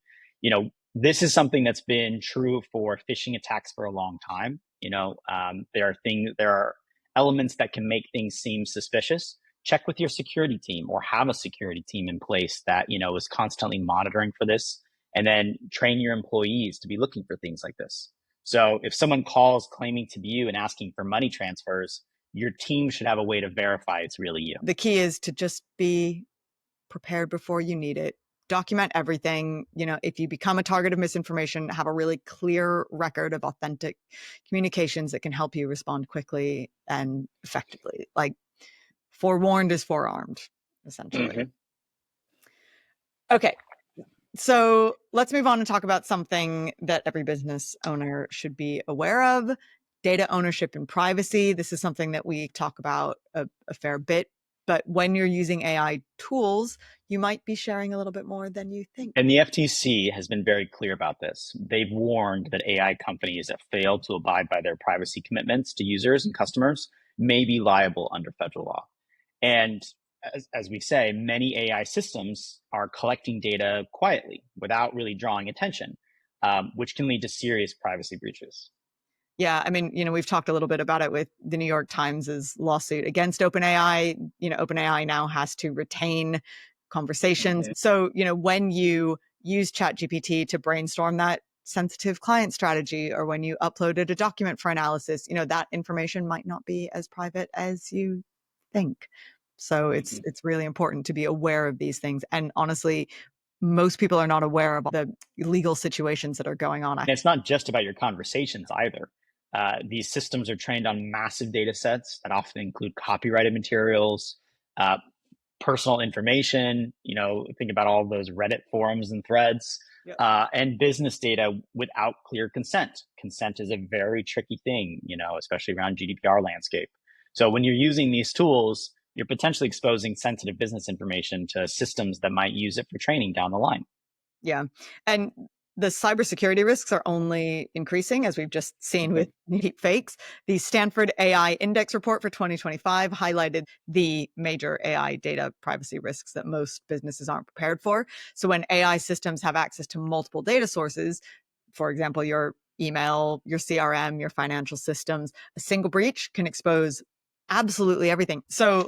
This is something that's been true for phishing attacks for a long time. There are elements that can make things seem suspicious. Check with your security team, or have a security team in place that, is constantly monitoring for this, and then train your employees to be looking for things like this. So if someone calls claiming to be you and asking for money transfers, your team should have a way to verify it's really you. The key is to just be prepared before you need it. Document everything. If you become a target of misinformation, have a really clear record of authentic communications that can help you respond quickly and effectively. Like, forewarned is forearmed, essentially. Okay. So let's move on and talk about something that every business owner should be aware of: data ownership and privacy. This is something that we talk about a fair bit, but when you're using AI tools, you might be sharing a little bit more than you think. And the FTC has been very clear about this. They've warned that AI companies that fail to abide by their privacy commitments to users and customers may be liable under federal law. And as we say, many AI systems are collecting data quietly without really drawing attention, which can lead to serious privacy breaches. Yeah, I mean, we've talked a little bit about it with the New York Times' lawsuit against OpenAI. OpenAI now has to retain conversations. So, when you use ChatGPT to brainstorm that sensitive client strategy, or when you uploaded a document for analysis, that information might not be as private as you think. So it's really important to be aware of these things. And honestly, most people are not aware of the legal situations that are going on. And it's not just about your conversations either. These systems are trained on massive data sets that often include copyrighted materials, personal information. Think about all of those Reddit forums and threads, and business data without clear consent. Consent is a very tricky thing, especially around GDPR landscape. So when you're using these tools, you're potentially exposing sensitive business information to systems that might use it for training down the line. Yeah. And the cybersecurity risks are only increasing, as we've just seen with Deepfakes. The Stanford AI Index report for 2025 highlighted the major AI data privacy risks that most businesses aren't prepared for. So when AI systems have access to multiple data sources, for example, your email, your CRM, your financial systems, a single breach can expose absolutely everything. So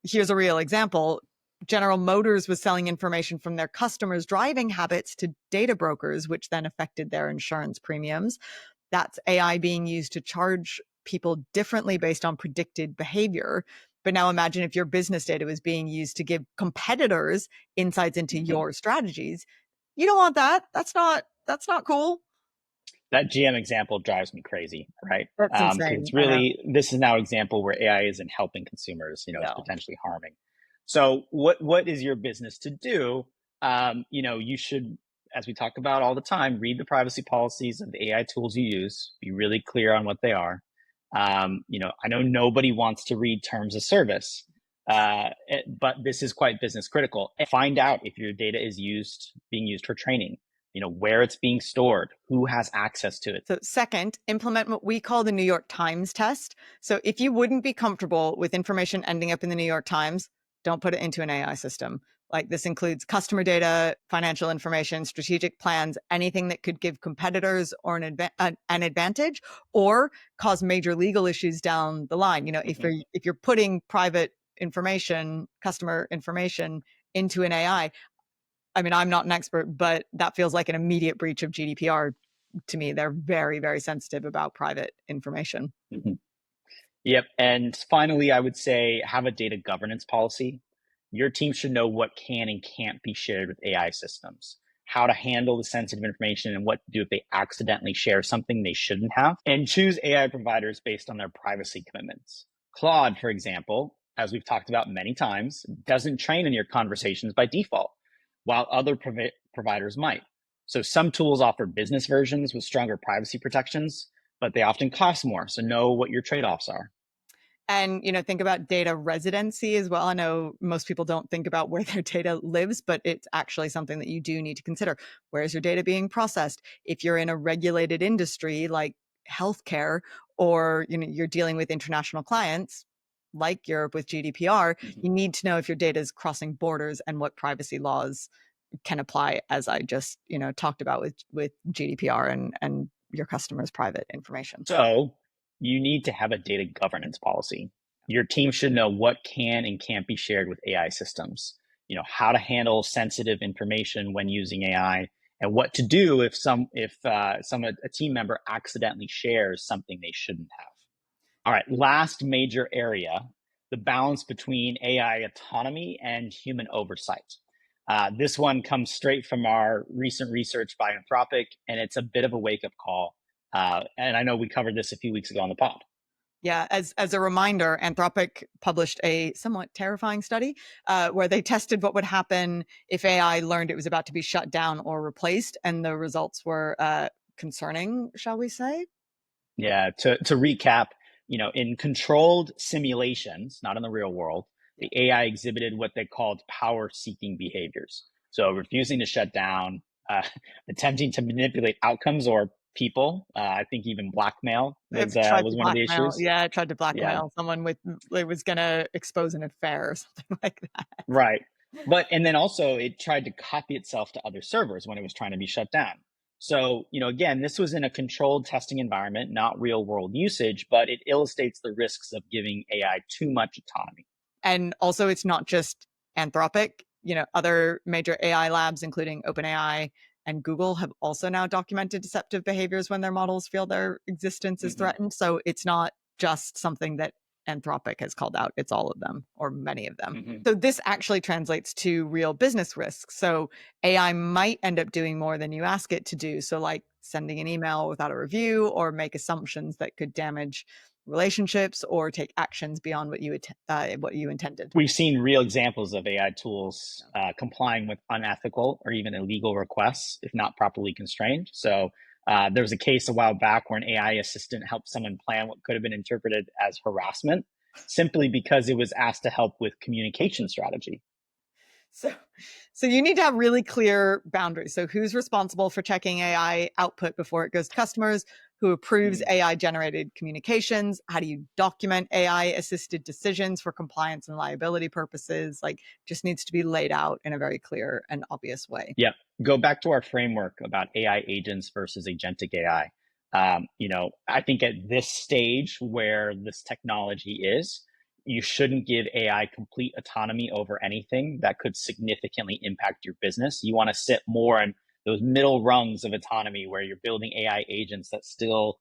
here's a real example. General Motors was selling information from their customers' driving habits to data brokers, which then affected their insurance premiums. That's AI being used to charge people differently based on predicted behavior. But now imagine if your business data was being used to give competitors insights into your strategies. You don't want that. That's not cool. That GM example drives me crazy, right? That's insane. It's really, this is now an example where AI isn't helping consumers, it's potentially harming. So what is your business to do? You should, as we talk about all the time, read the privacy policies of the AI tools you use, be really clear on what they are. I know nobody wants to read terms of service, But this is quite business critical. Find out if your data is being used for training, where it's being stored, who has access to it. So second, implement what we call the New York Times test. So if you wouldn't be comfortable with information ending up in the New York Times, don't put it into an AI system. Like this includes customer data, financial information, strategic plans, anything that could give competitors or an advantage or cause major legal issues down the line. If you're putting private information, customer information into an AI, I mean, I'm not an expert, but that feels like an immediate breach of GDPR to me. They're very, very sensitive about private information. Mm-hmm. Yep. And finally, I would say have a data governance policy. Your team should know what can and can't be shared with AI systems, how to handle the sensitive information, and what to do if they accidentally share something they shouldn't have, and choose AI providers based on their privacy commitments. Claude, for example, as we've talked about many times, doesn't train in your conversations by default, while other providers might. So some tools offer business versions with stronger privacy protections, but they often cost more. So know what your trade-offs are. And, think about data residency as well. I know most people don't think about where their data lives, but it's actually something that you do need to consider. Where is your data being processed? If you're in a regulated industry like healthcare, or, you're dealing with international clients like Europe with GDPR, you need to know if your data is crossing borders and what privacy laws can apply, as I just, talked about with GDPR and your customers' private information. So you need to have a data governance policy. Your team should know what can and can't be shared with AI systems, how to handle sensitive information when using AI, and what to do if a team member accidentally shares something they shouldn't have. All right, last major area, the balance between AI autonomy and human oversight. This one comes straight from our recent research by Anthropic, and it's a bit of a wake-up call. And I know we covered this a few weeks ago on the pod. Yeah, as a reminder, Anthropic published a somewhat terrifying study where they tested what would happen if AI learned it was about to be shut down or replaced, and the results were concerning, shall we say? Yeah, to recap, in controlled simulations, not in the real world, the AI exhibited what they called power-seeking behaviors. So refusing to shut down, attempting to manipulate outcomes or people. I think even blackmail was one of the issues. Yeah, it tried to Yeah, blackmail someone with it was going to expose an affair or something like that. right. And then also it tried to copy itself to other servers when it was trying to be shut down. So, again, this was in a controlled testing environment, not real world usage, but it illustrates the risks of giving AI too much autonomy. And also, it's not just Anthropic. Other major AI labs, including OpenAI and Google, have also now documented deceptive behaviors when their models feel their existence is threatened. So it's not just something that Anthropic has called out. It's all of them, or many of them. So this actually translates to real business risks. So AI might end up doing more than you ask it to do. So like sending an email without a review, or make assumptions that could damage relationships, or take actions beyond what you intended. We've seen real examples of AI tools complying with unethical or even illegal requests if not properly constrained. So there was a case a while back where an AI assistant helped someone plan what could have been interpreted as harassment simply because it was asked to help with communication strategy. So you need to have really clear boundaries. So who's responsible for checking AI output before it goes to customers? Who approves AI generated communications? How do you document AI assisted decisions for compliance and liability purposes? Like, just needs to be laid out in a very clear and obvious way. Yep. Go back to our framework about AI agents versus agentic AI. I think at this stage where this technology is, you shouldn't give AI complete autonomy over anything that could significantly impact your business. You want to sit more in those middle rungs of autonomy where you're building AI agents that still,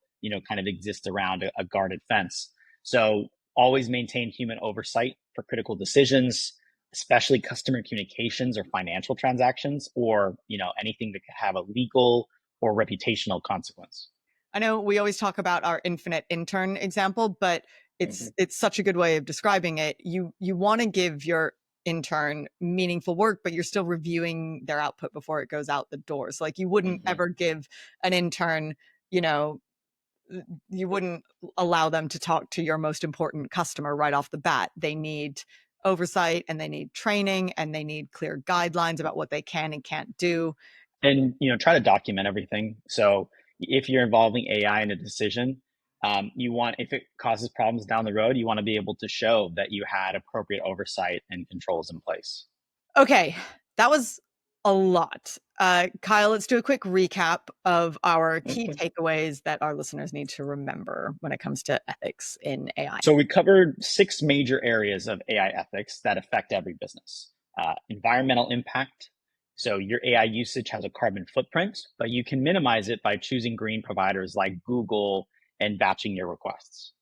kind of exist around a guarded fence. So always maintain human oversight for critical decisions, especially customer communications or financial transactions, or, anything that could have a legal or reputational consequence. I know we always talk about our infinite intern example, but it's such a good way of describing it. You want to give your intern meaningful work, but you're still reviewing their output before it goes out the door. So like you wouldn't ever give an intern, you wouldn't allow them to talk to your most important customer right off the bat. They need oversight and they need training and they need clear guidelines about what they can and can't do. And try to document everything. So if you're involving AI in a decision, if it causes problems down the road, you want to be able to show that you had appropriate oversight and controls in place. Okay, that was a lot. Kyle, let's do a quick recap of our key takeaways that our listeners need to remember when it comes to ethics in AI. So we covered 6 major areas of AI ethics that affect every business. Environmental impact. So your AI usage has a carbon footprint, but you can minimize it by choosing green providers like Google and batching your requests.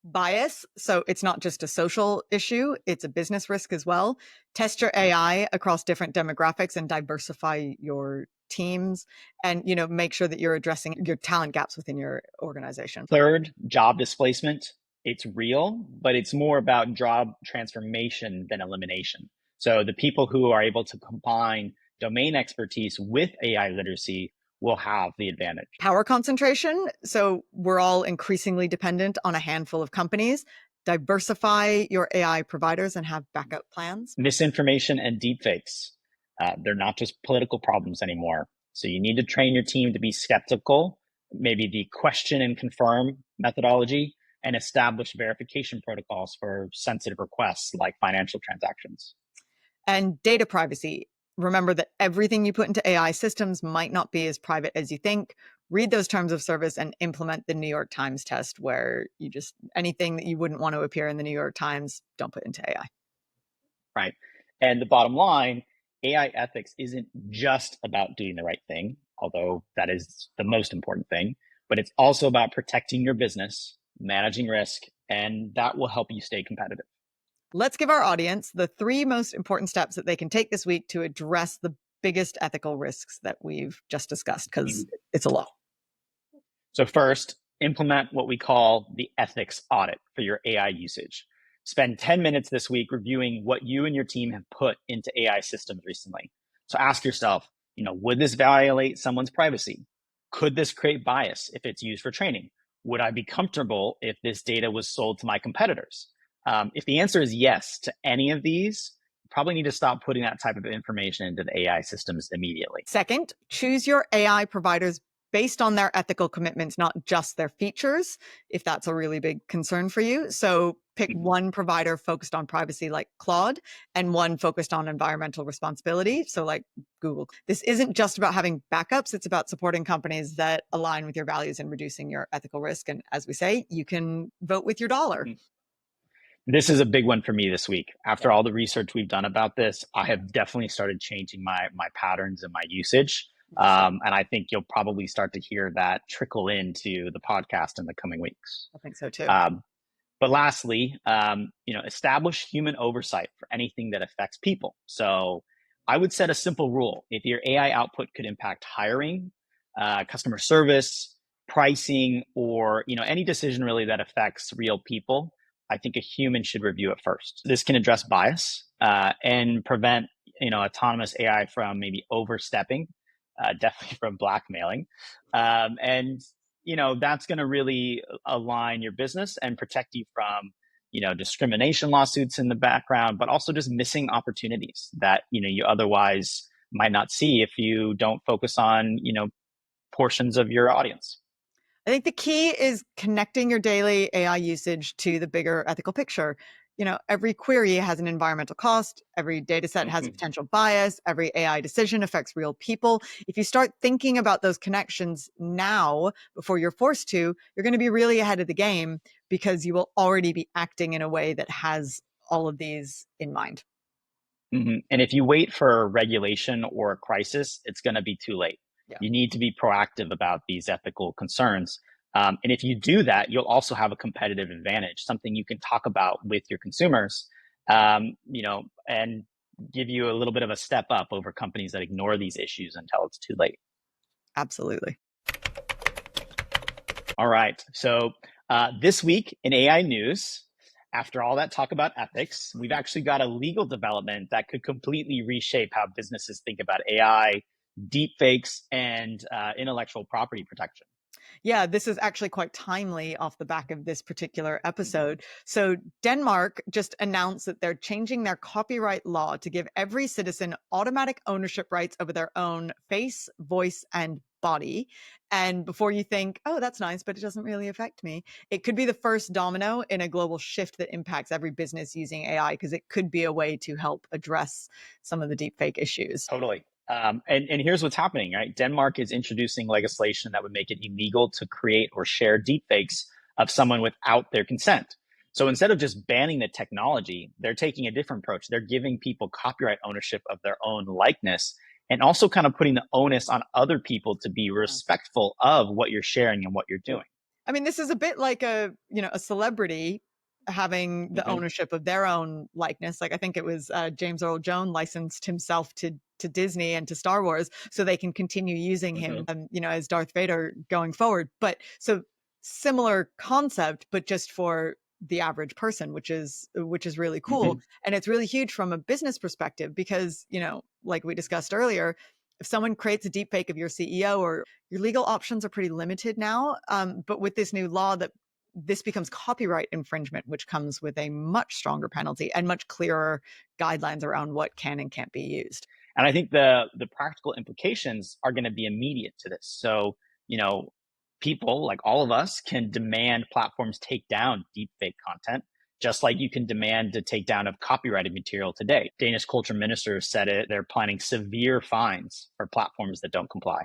Bias. So it's not just a social issue, it's a business risk as well. Test your AI across different demographics and diversify your teams and make sure that you're addressing your talent gaps within your organization. Third, job displacement. It's real, but it's more about job transformation than elimination. So the people who are able to combine domain expertise with AI literacy will have the advantage. Power concentration. So we're all increasingly dependent on a handful of companies. Diversify your AI providers and have backup plans. Misinformation and deepfakes. They're not just political problems anymore. So you need to train your team to be skeptical, maybe the question and confirm methodology, and establish verification protocols for sensitive requests like financial transactions. And data privacy. Remember that everything you put into AI systems might not be as private as you think. Read those terms of service and implement the New York Times test, where anything that you wouldn't want to appear in the New York Times, don't put into AI. Right. And the bottom line, AI ethics isn't just about doing the right thing, although that is the most important thing, but it's also about protecting your business, managing risk, and that will help you stay competitive. Let's give our audience the 3 most important steps that they can take this week to address the biggest ethical risks that we've just discussed, because it's a lot. So first, implement what we call the ethics audit for your AI usage. Spend 10 minutes this week reviewing what you and your team have put into AI systems recently. So ask yourself, would this violate someone's privacy? Could this create bias if it's used for training? Would I be comfortable if this data was sold to my competitors? If the answer is yes to any of these, you probably need to stop putting that type of information into the AI systems immediately. Second, choose your AI providers based on their ethical commitments, not just their features, if that's a really big concern for you. So pick one provider focused on privacy like Claude and one focused on environmental responsibility. So like Google. This isn't just about having backups. It's about supporting companies that align with your values and reducing your ethical risk. And as we say, you can vote with your dollar. This is a big one for me this week. After all the research we've done about this, I have definitely started changing my patterns and my usage. And I think you'll probably start to hear that trickle into the podcast in the coming weeks. I think so too. But lastly, establish human oversight for anything that affects people. So I would set a simple rule. If your AI output could impact hiring, customer service, pricing, or any decision really that affects real people, I think a human should review it first. This can address bias and prevent autonomous AI from maybe overstepping, definitely from blackmailing. And that's going to really align your business and protect you from discrimination lawsuits in the background, but also just missing opportunities that you otherwise might not see if you don't focus on portions of your audience. I think the key is connecting your daily AI usage to the bigger ethical picture. Every query has an environmental cost. Every data set has a potential bias. Every AI decision affects real people. If you start thinking about those connections now before you're forced to, you're going to be really ahead of the game because you will already be acting in a way that has all of these in mind. And if you wait for regulation or a crisis, it's going to be too late. Yeah. You need to be proactive about these ethical concerns. And if you do that, you'll also have a competitive advantage, something you can talk about with your consumers, and give you a little bit of a step up over companies that ignore these issues until it's too late. Absolutely. All right. So this week in AI news, after all that talk about ethics, we've actually got a legal development that could completely reshape how businesses think about AI, deepfakes, and intellectual property protection. Yeah, this is actually quite timely off the back of this particular episode. So, Denmark just announced that they're changing their copyright law to give every citizen automatic ownership rights over their own face, voice, and body. And before you think, oh, that's nice, but it doesn't really affect me, it could be the first domino in a global shift that impacts every business using AI, because it could be a way to help address some of the deepfake issues. Totally. And here's what's happening, right? Denmark is introducing legislation that would make it illegal to create or share deepfakes of someone without their consent. So instead of just banning the technology, they're taking a different approach. They're giving people copyright ownership of their own likeness, and also kind of putting the onus on other people to be respectful of what you're sharing and what you're doing. I mean, this is a bit like a celebrity having the Mm-hmm. ownership of their own likeness. Like I think it was James Earl Jones licensed himself to Disney and to Star Wars so they can continue using him, as Darth Vader going forward. But so similar concept, but just for the average person, which is really cool. Mm-hmm. And it's really huge from a business perspective because, like we discussed earlier, if someone creates a deep fake of your CEO, or your legal options are pretty limited now. But with this new law, that this becomes copyright infringement, which comes with a much stronger penalty and much clearer guidelines around what can and can't be used. And I think the practical implications are going to be immediate to this. So, people like all of us can demand platforms take down deepfake content, just like you can demand the takedown of copyrighted material today. Danish culture minister said it. They're planning severe fines for platforms that don't comply.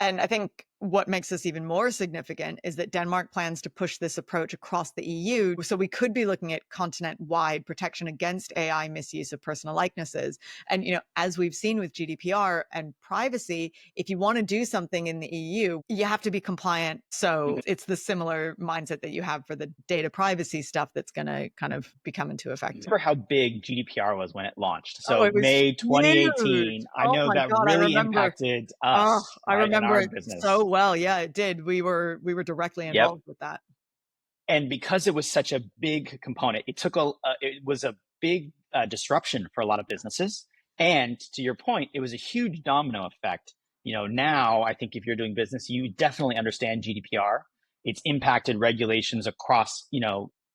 And I think what makes this even more significant is that Denmark plans to push this approach across the EU. So we could be looking at continent-wide protection against AI misuse of personal likenesses. And, as we've seen with GDPR and privacy, if you want to do something in the EU, you have to be compliant. So it's the similar mindset that you have for the data privacy stuff that's going to kind of be coming into effect. Remember how big GDPR was when it launched? Oh, So it was May 2018, huge. I Oh know my that God, I really remember. impacted Oh, us, I right, in remember our it business. so well. Yeah, it did. We were directly Yep. involved with that. And because it was such a big component, it was a big disruption for a lot of businesses. And to your point, it was a huge domino effect. Now I think if you're doing business, you definitely understand GDPR. It's impacted regulations across,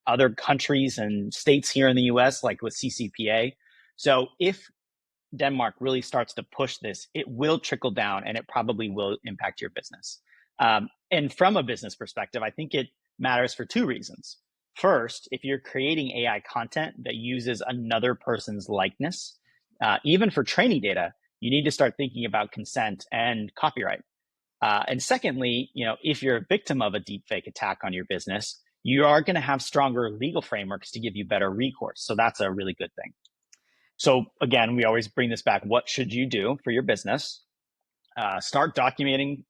other countries and states here in the US, like with CCPA. So if Denmark really starts to push this, it will trickle down and it probably will impact your business. And from a business perspective, I think it matters for two reasons. First, if you're creating AI content that uses another person's likeness, even for training data, you need to start thinking about consent and copyright. And secondly, if you're a victim of a deepfake attack on your business, you are going to have stronger legal frameworks to give you better recourse. So that's a really good thing. So again, we always bring this back. What should you do for your business? Start documenting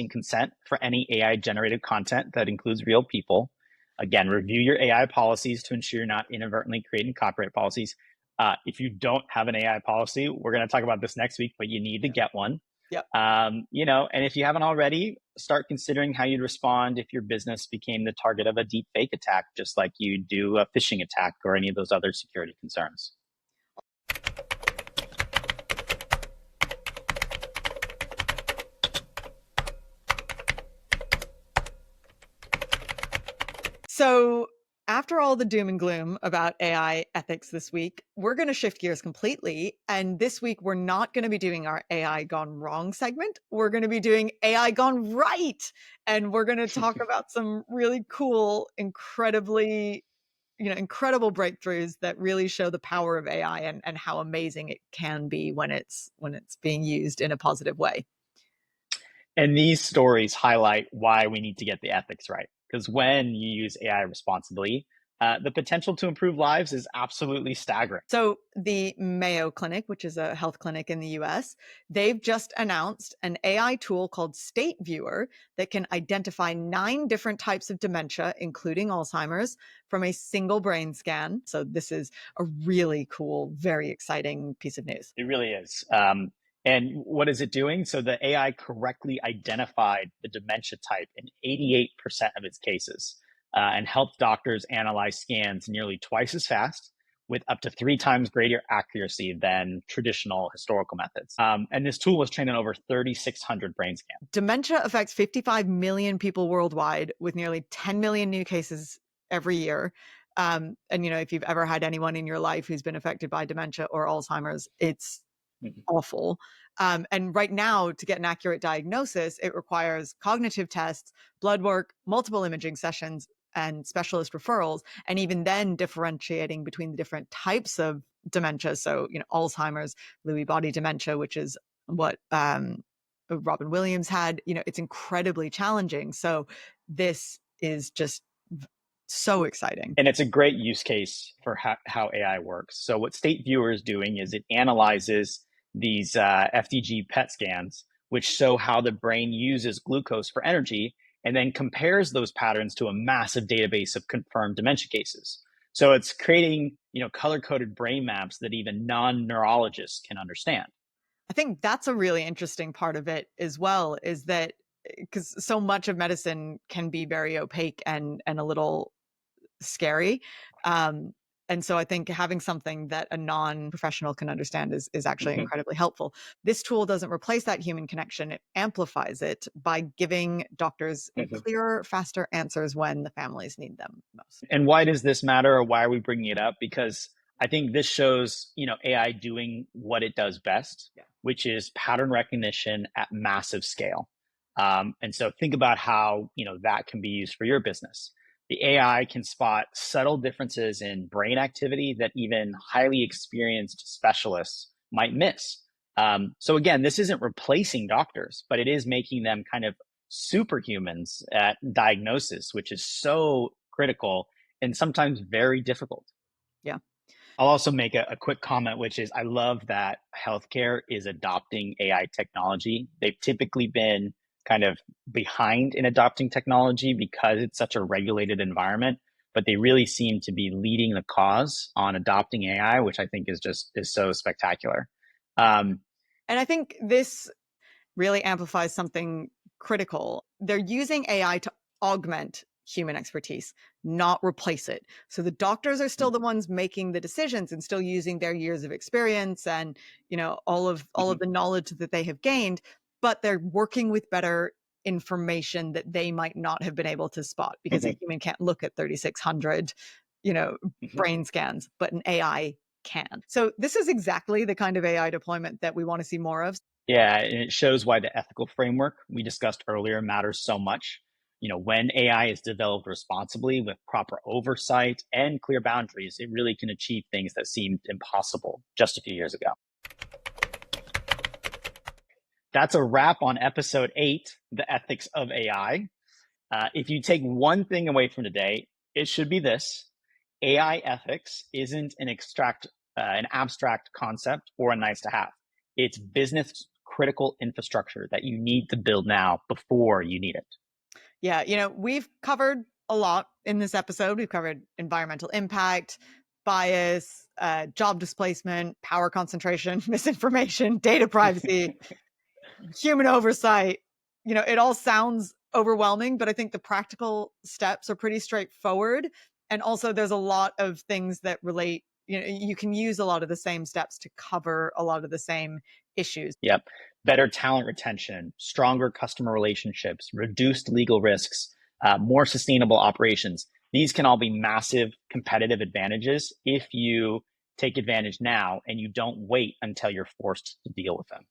consent for any AI generated content that includes real people. Again, review your AI policies to ensure you're not inadvertently creating copyright policies. If you don't have an AI policy, we're going to talk about this next week, but you need to get one. Yep. And if you haven't already, start considering how you'd respond if your business became the target of a deep fake attack, just like you do a phishing attack or any of those other security concerns. So after all the doom and gloom about AI ethics this week, we're going to shift gears completely. And this week, we're not going to be doing our AI gone wrong segment. We're going to be doing AI gone right. And we're going to talk about some really cool, incredible breakthroughs that really show the power of AI and how amazing it can be when it's being used in a positive way. And these stories highlight why we need to get the ethics right. Because when you use AI responsibly, the potential to improve lives is absolutely staggering. So the Mayo Clinic, which is a health clinic in the US, they've just announced an AI tool called State Viewer that can identify 9 different types of dementia, including Alzheimer's, from a single brain scan. So this is a really cool, very exciting piece of news. It really is. And what is it doing? So the AI correctly identified the dementia type in 88% of its cases and helped doctors analyze scans nearly twice as fast with up to 3 times greater accuracy than traditional historical methods. And this tool was trained on over 3,600 brain scans. Dementia affects 55 million people worldwide, with nearly 10 million new cases every year. And, if you've ever had anyone in your life who's been affected by dementia or Alzheimer's, it's awful. And right now, to get an accurate diagnosis, it requires cognitive tests, blood work, multiple imaging sessions, and specialist referrals, and even then differentiating between the different types of dementia. So, Alzheimer's, Lewy body dementia, which is what Robin Williams had, it's incredibly challenging. So this is just so exciting. And it's a great use case for how AI works. So what State Viewer is doing is it analyzes these FDG PET scans, which show how the brain uses glucose for energy, and then compares those patterns to a massive database of confirmed dementia cases. So it's creating, color-coded brain maps that even non-neurologists can understand. I think that's a really interesting part of it as well, is that because so much of medicine can be very opaque and a little scary. And so I think having something that a non-professional can understand is actually incredibly helpful. This tool doesn't replace that human connection. It amplifies it by giving doctors clearer, faster answers when the families need them most. And why does this matter, or why are we bringing it up? Because I think this shows, AI doing what it does best, which is pattern recognition at massive scale. And so think about how, that can be used for your business. The AI can spot subtle differences in brain activity that even highly experienced specialists might miss. So again, this isn't replacing doctors, but it is making them kind of superhumans at diagnosis, which is so critical and sometimes very difficult. Yeah. I'll also make a quick comment, which is I love that healthcare is adopting AI technology. They've typically been kind of behind in adopting technology because it's such a regulated environment, but they really seem to be leading the cause on adopting AI, which I think is so spectacular. And I think this really amplifies something critical. They're using AI to augment human expertise, not replace it. So the doctors are still the ones making the decisions and still using their years of experience and, all of the knowledge that they have gained, but they're working with better information that they might not have been able to spot because a human can't look at 3,600, brain scans, but an AI can. So this is exactly the kind of AI deployment that we want to see more of. Yeah, and it shows why the ethical framework we discussed earlier matters so much. When AI is developed responsibly with proper oversight and clear boundaries, it really can achieve things that seemed impossible just a few years ago. That's a wrap on episode 8, The Ethics of AI. If you take one thing away from today, it should be this: AI ethics isn't an abstract concept or a nice to have. It's business critical infrastructure that you need to build now before you need it. Yeah, we've covered a lot in this episode. We've covered environmental impact, bias, job displacement, power concentration, misinformation, data privacy, human oversight. It all sounds overwhelming, but I think the practical steps are pretty straightforward. And also there's a lot of things that relate. You can use a lot of the same steps to cover a lot of the same issues. Yep. Better talent retention, stronger customer relationships, reduced legal risks, more sustainable operations. These can all be massive competitive advantages if you take advantage now and you don't wait until you're forced to deal with them.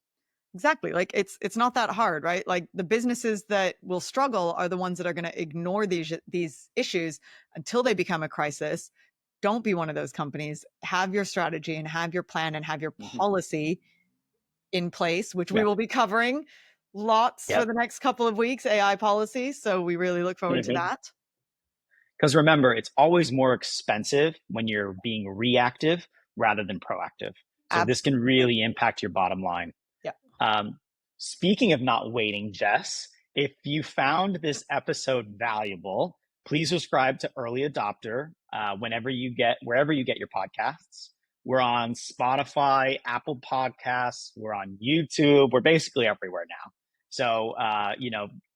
Exactly. Like it's not that hard, right? Like the businesses that will struggle are the ones that are going to ignore these issues until they become a crisis. Don't be one of those companies. Have your strategy and have your plan and have your policy in place, which we will be covering lots for the next couple of weeks, AI policy. So we really look forward to that. Because remember, it's always more expensive when you're being reactive rather than proactive. So this can really impact your bottom line. Yeah. Speaking of not waiting, Jess, if you found this episode valuable, please subscribe to Early Adopter wherever you get your podcasts. We're on Spotify, Apple Podcasts, we're on YouTube, we're basically everywhere now. So,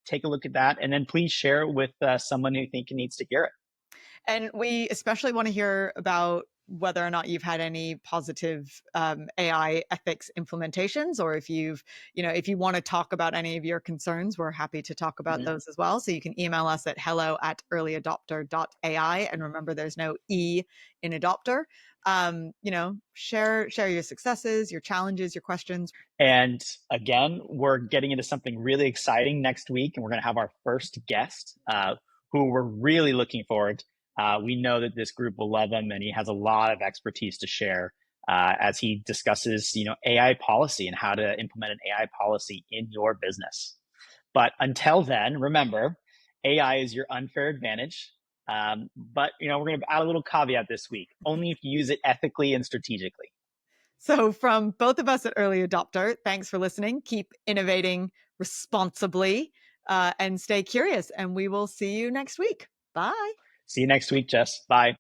take a look at that, and then please share it with someone who you think needs to hear it. And we especially want to hear about whether or not you've had any positive AI ethics implementations, or if you've, if you want to talk about any of your concerns, we're happy to talk about those as well. So you can email us at hello@earlyadopter.ai. And remember, there's no E in adopter. Share your successes, your challenges, your questions. And again, we're getting into something really exciting next week, and we're going to have our first guest, who we're really looking forward. We know that this group will love him, and he has a lot of expertise to share as he discusses, AI policy and how to implement an AI policy in your business. But until then, remember, AI is your unfair advantage. But we're going to add a little caveat this week: only if you use it ethically and strategically. So from both of us at Early Adopter, thanks for listening. Keep innovating responsibly and stay curious. And we will see you next week. Bye. See you next week, Jess. Bye.